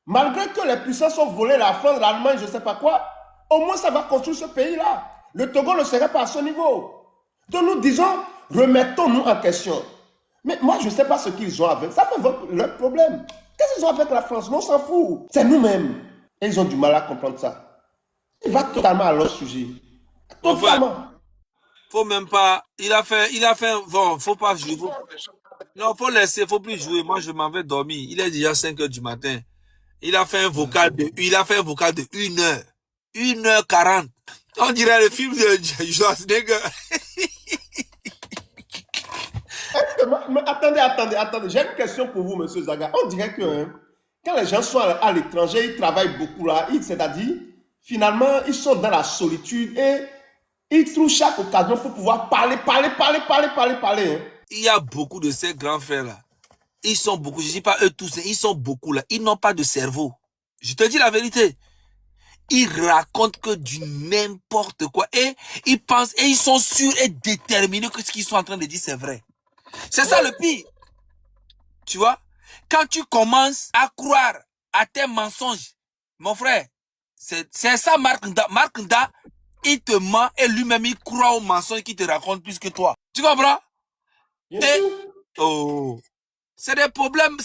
malgré que les puissances ont volé la France, l'Allemagne, je ne sais pas quoi, au moins ça va construire ce pays-là. Le Togo ne serait pas à ce niveau. Donc nous disons, remettons-nous en question. Mais moi, je ne sais pas ce qu'ils ont avec. Ça fait leur problème. Qu'est-ce qu'ils ont avec la France? On s'en fout. C'est nous-mêmes. Et ils ont du mal à comprendre ça. Il va totalement à leur sujet. Totalement. Faut même pas. Il a fait. Bon, faut pas jouer. Non, faut laisser. Faut plus jouer. Moi, je m'en vais dormir. Il est déjà 5 h du matin. Il a fait un vocal de 1 heure. 1h40. On dirait le film de Schwarzenegger. Mais attendez. J'ai une question pour vous, monsieur Zaga. On dirait que quand les gens sont à l'étranger, ils travaillent beaucoup là. C'est-à-dire, finalement, ils sont dans la solitude et ils trouvent chaque occasion pour pouvoir parler. Il y a beaucoup de ces grands frères-là. Ils sont beaucoup, je ne dis pas eux tous, ils sont beaucoup là. Ils n'ont pas de cerveau. Je te dis la vérité. Ils racontent que du n'importe quoi. Et ils pensent, et ils sont sûrs et déterminés que ce qu'ils sont en train de dire, c'est vrai. C'est ça le pire. Tu vois? Quand tu commences à croire à tes mensonges, mon frère, c'est ça Marc Nda. Marc Nda, il te ment et lui-même il croit aux mensonges qu'il te raconte plus que toi. Tu comprends? C'est des problèmes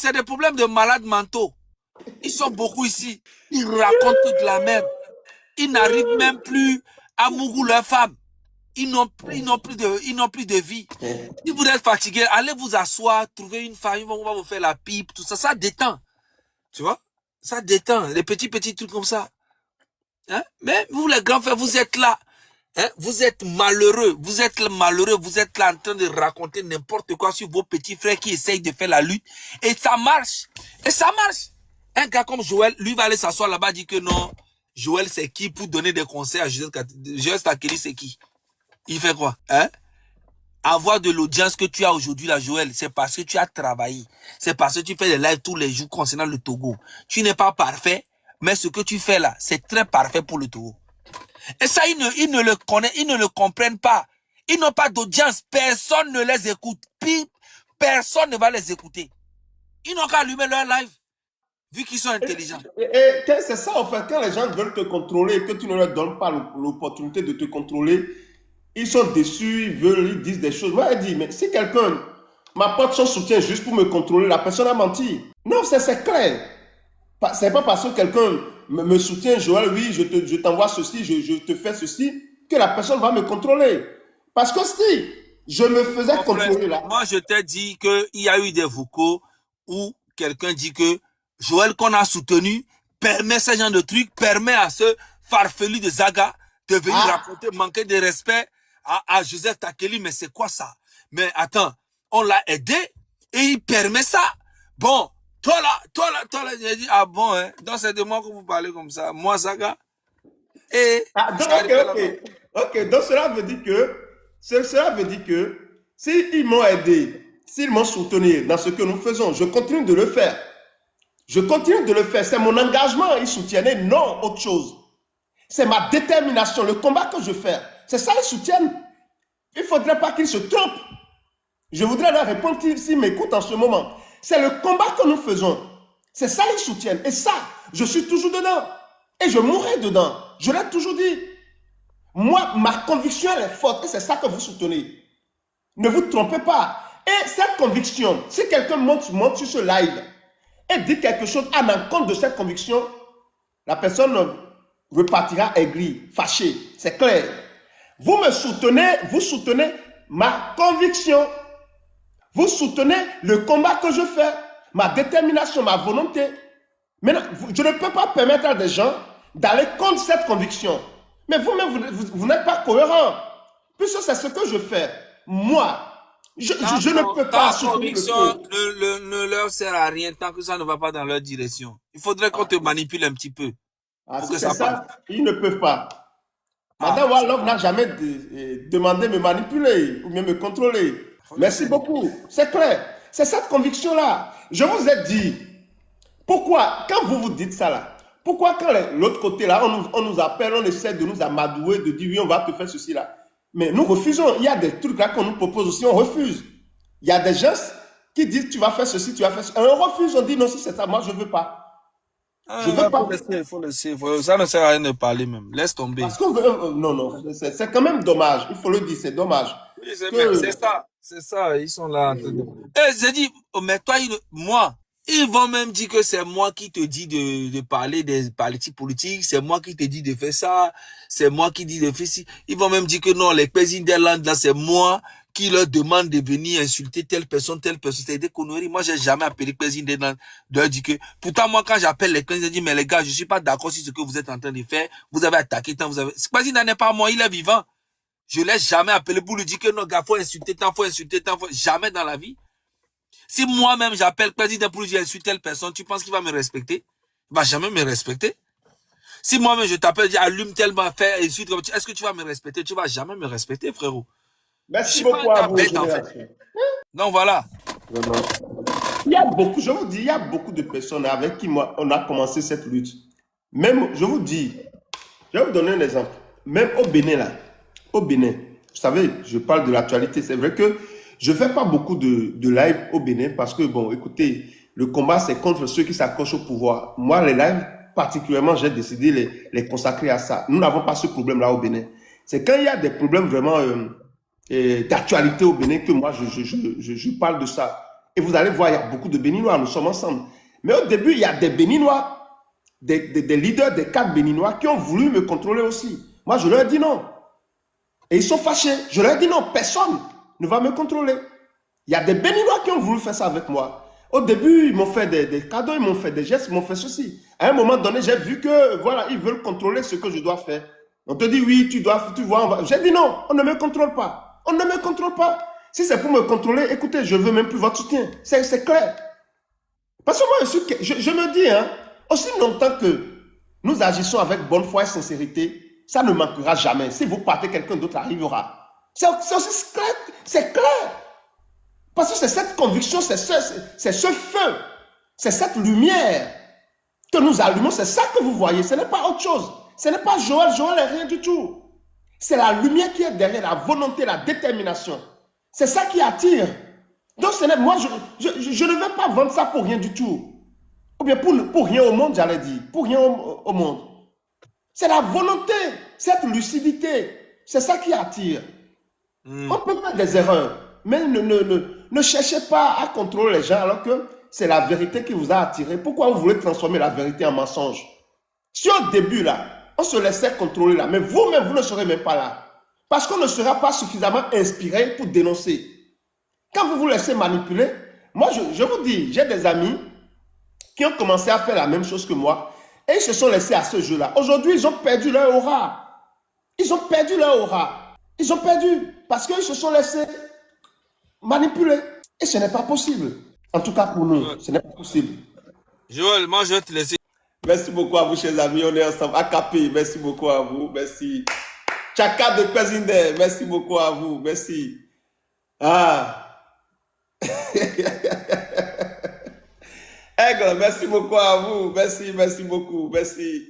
de malades mentaux. Ils sont beaucoup ici. Ils racontent toute la merde. Ils n'arrivent même plus à mourir leur femme. Ils n'ont plus de vie. Si vous êtes fatigué, allez vous asseoir, trouvez une femme, on va vous faire la pipe, tout ça. Ça détend. Tu vois? Ça détend. Les petits trucs comme ça. Hein? Mais vous, les grands frères, vous êtes là. Hein? Vous êtes malheureux. Vous êtes là en train de raconter n'importe quoi sur vos petits frères qui essayent de faire la lutte. Et ça marche. Un gars comme Joël, lui va aller s'asseoir là-bas, dit que non. Joël, c'est qui pour donner des conseils à Joël Stakeli, c'est qui? Il fait quoi? Hein? Avoir de l'audience que tu as aujourd'hui là, Joël, c'est parce que tu as travaillé. C'est parce que tu fais des lives tous les jours concernant le Togo. Tu n'es pas parfait, mais ce que tu fais là, c'est très parfait pour le Togo. Et ça, ils ne le connaissent, ils ne le comprennent pas. Ils n'ont pas d'audience. Personne ne les écoute. Puis, personne ne va les écouter. Ils n'ont qu'à allumer leur live. Vu qu'ils sont intelligents. Et c'est ça, en fait, quand les gens veulent te contrôler et que tu ne leur donnes pas l'opportunité de te contrôler, ils sont déçus, ils disent des choses. Moi, je dis, mais si quelqu'un m'apporte son soutien juste pour me contrôler, la personne a menti. Non, c'est clair. C'est pas parce que quelqu'un me soutient, Joël, oui, je t'envoie ceci, je te fais ceci, que la personne va me contrôler. Parce que si je me faisais contrôler là... Moi, je t'ai dit qu'il y a eu des vocaux où quelqu'un dit que Joël qu'on a soutenu permet ce genre de trucs, permet à ce farfelu de Zaga de venir raconter, manquer de respect à Joseph Stakeli. Mais c'est quoi ça? Mais attends, on l'a aidé et il permet ça. Bon, toi là, j'ai dit, ah bon, hein, donc c'est de moi que vous parlez comme ça. Moi, Zaga. Et ok, donc cela veut dire que s'ils m'ont aidé, s'ils m'ont soutenu dans ce que nous faisons, je continue de le faire. C'est mon engagement. Ils soutiennent, non, autre chose. C'est ma détermination, le combat que je fais. C'est ça, ils soutiennent. Il ne faudrait pas qu'ils se trompent. Je voudrais leur répondre s'ils m'écoutent en ce moment. C'est le combat que nous faisons. C'est ça, ils soutiennent. Et ça, je suis toujours dedans. Et je mourrai dedans. Je l'ai toujours dit. Moi, ma conviction, elle est forte. Et c'est ça que vous soutenez. Ne vous trompez pas. Et cette conviction, si quelqu'un monte sur ce live et dit quelque chose à l'encontre de cette conviction, la personne repartira aigrie, fâchée. C'est clair. Vous me soutenez, vous soutenez ma conviction. Vous soutenez le combat que je fais, ma détermination, ma volonté. Maintenant, je ne peux pas permettre à des gens d'aller contre cette conviction. Mais vous-même, vous n'êtes pas cohérent. Puisque c'est ce que je fais. Moi, je ne peux pas Ta soutenir conviction ne leur sert à rien tant que ça ne va pas dans leur direction. Il faudrait qu'on te manipule un petit peu Ah, pour si que c'est ça passe. ça, ils ne peuvent pas. Ah, Madame Wallov n'a jamais demandé de me manipuler ou bien me contrôler. Merci beaucoup. C'est clair. C'est cette conviction-là. Je vous ai dit, pourquoi, quand vous vous dites ça là, pourquoi quand l'autre côté là, on nous appelle, on essaie de nous amadouer, de dire oui, on va te faire ceci là. Mais nous refusons. Il y a des trucs là qu'on nous propose aussi, on refuse. Il y a des gens qui disent tu vas faire ceci, tu vas faire ceci. Et on refuse, on dit non, si c'est ça, moi je ne veux pas. Je veux pas. Faut laisser. Ça ne sert à rien de parler même. Laisse tomber. Parce qu'on veut. Non, c'est quand même dommage. Il faut le dire, c'est dommage. Oui, c'est ça. C'est ça. Ils sont là. Eh, j'ai dit, oh, mais toi, moi, ils vont même dire que c'est moi qui te dis de parler des partis politiques, c'est moi qui te dis de faire ça, c'est moi qui dis de faire ci. Ils vont même dire que non, les présidents des landes, là, c'est moi qui leur demande de venir insulter telle personne. C'est des conneries. Moi, j'ai jamais appelé président des landes de leur dire que, pourtant, moi, quand j'appelle les présidents, je dis, mais les gars, je suis pas d'accord sur ce que vous êtes en train de faire. Vous avez attaqué tant, vous avez, ce président n'est pas moi, il est vivant. Je l'ai jamais appelé pour lui dire que non, gars, faut insulter tant, jamais dans la vie. Si moi-même j'appelle président pour lui dire insulter telle personne, tu penses qu'il va me respecter? Il va jamais me respecter. Si moi-même je t'appelle, dis allume tellement, fais insulte, est-ce que tu vas me respecter? Tu vas jamais me respecter, frérot. Merci beaucoup à vous. Bête, en fait. Donc voilà. Il y a beaucoup, je vous dis, il y a beaucoup de personnes avec qui moi, on a commencé cette lutte. Même, je vous dis, je vais vous donner un exemple. Même au Bénin, là, au Bénin, vous savez, je parle de l'actualité. C'est vrai que je ne fais pas beaucoup de live au Bénin parce que, bon, écoutez, le combat, c'est contre ceux qui s'accrochent au pouvoir. Moi, les lives, particulièrement, j'ai décidé de les consacrer à ça. Nous n'avons pas ce problème-là au Bénin. C'est quand il y a des problèmes vraiment d'actualité au Bénin que moi, je parle de ça. Et vous allez voir, il y a beaucoup de Béninois, nous sommes ensemble. Mais au début, il y a des Béninois, des leaders des cadres Béninois qui ont voulu me contrôler aussi. Moi, je leur ai dit non. Et ils sont fâchés. Je leur ai dit non, personne ne va me contrôler. Il y a des Béninois qui ont voulu faire ça avec moi. Au début, ils m'ont fait des cadeaux, ils m'ont fait des gestes, ils m'ont fait ceci. À un moment donné, j'ai vu que, voilà, ils veulent contrôler ce que je dois faire. On te dit, oui, tu vois. J'ai dit non, on ne me contrôle pas. On ne me contrôle pas. Si c'est pour me contrôler, écoutez, je ne veux même plus votre soutien. C'est clair. Parce que moi, je me dis, hein, aussi longtemps que nous agissons avec bonne foi et sincérité, ça ne manquera jamais. Si vous partez, quelqu'un d'autre arrivera. C'est aussi clair. C'est clair. Parce que c'est cette conviction, c'est ce feu, c'est cette lumière que nous allumons. C'est ça que vous voyez. Ce n'est pas autre chose. Ce n'est pas Joël. Joël n'est rien du tout. C'est la lumière qui est derrière, la volonté, la détermination. C'est ça qui attire. Donc, moi, je ne vais pas vendre ça pour rien du tout. Ou bien pour rien au monde, j'allais dire. Pour rien au monde. C'est la volonté, cette lucidité. C'est ça qui attire. On peut faire des erreurs, mais ne cherchez pas à contrôler les gens alors que c'est la vérité qui vous a attiré. Pourquoi vous voulez transformer la vérité en mensonge? Si au début, là, on se laissait contrôler là, mais vous-même, vous ne serez même pas là. Parce qu'on ne sera pas suffisamment inspiré pour dénoncer. Quand vous vous laissez manipuler, moi, je vous dis, j'ai des amis qui ont commencé à faire la même chose que moi et ils se sont laissés à ce jeu-là. Aujourd'hui, ils ont perdu leur aura. Ils ont perdu leur aura. Ils ont perdu parce qu'ils se sont laissés manipuler. Et ce n'est pas possible. En tout cas pour nous, ce n'est pas possible. Joël, moi je vais te laisser. Merci beaucoup à vous, chers amis. On est ensemble. AKP, merci beaucoup à vous. Merci. Chaka de Kwazinde, merci beaucoup à vous. Merci. Ah. Aigle, merci beaucoup à vous. Merci beaucoup. Merci.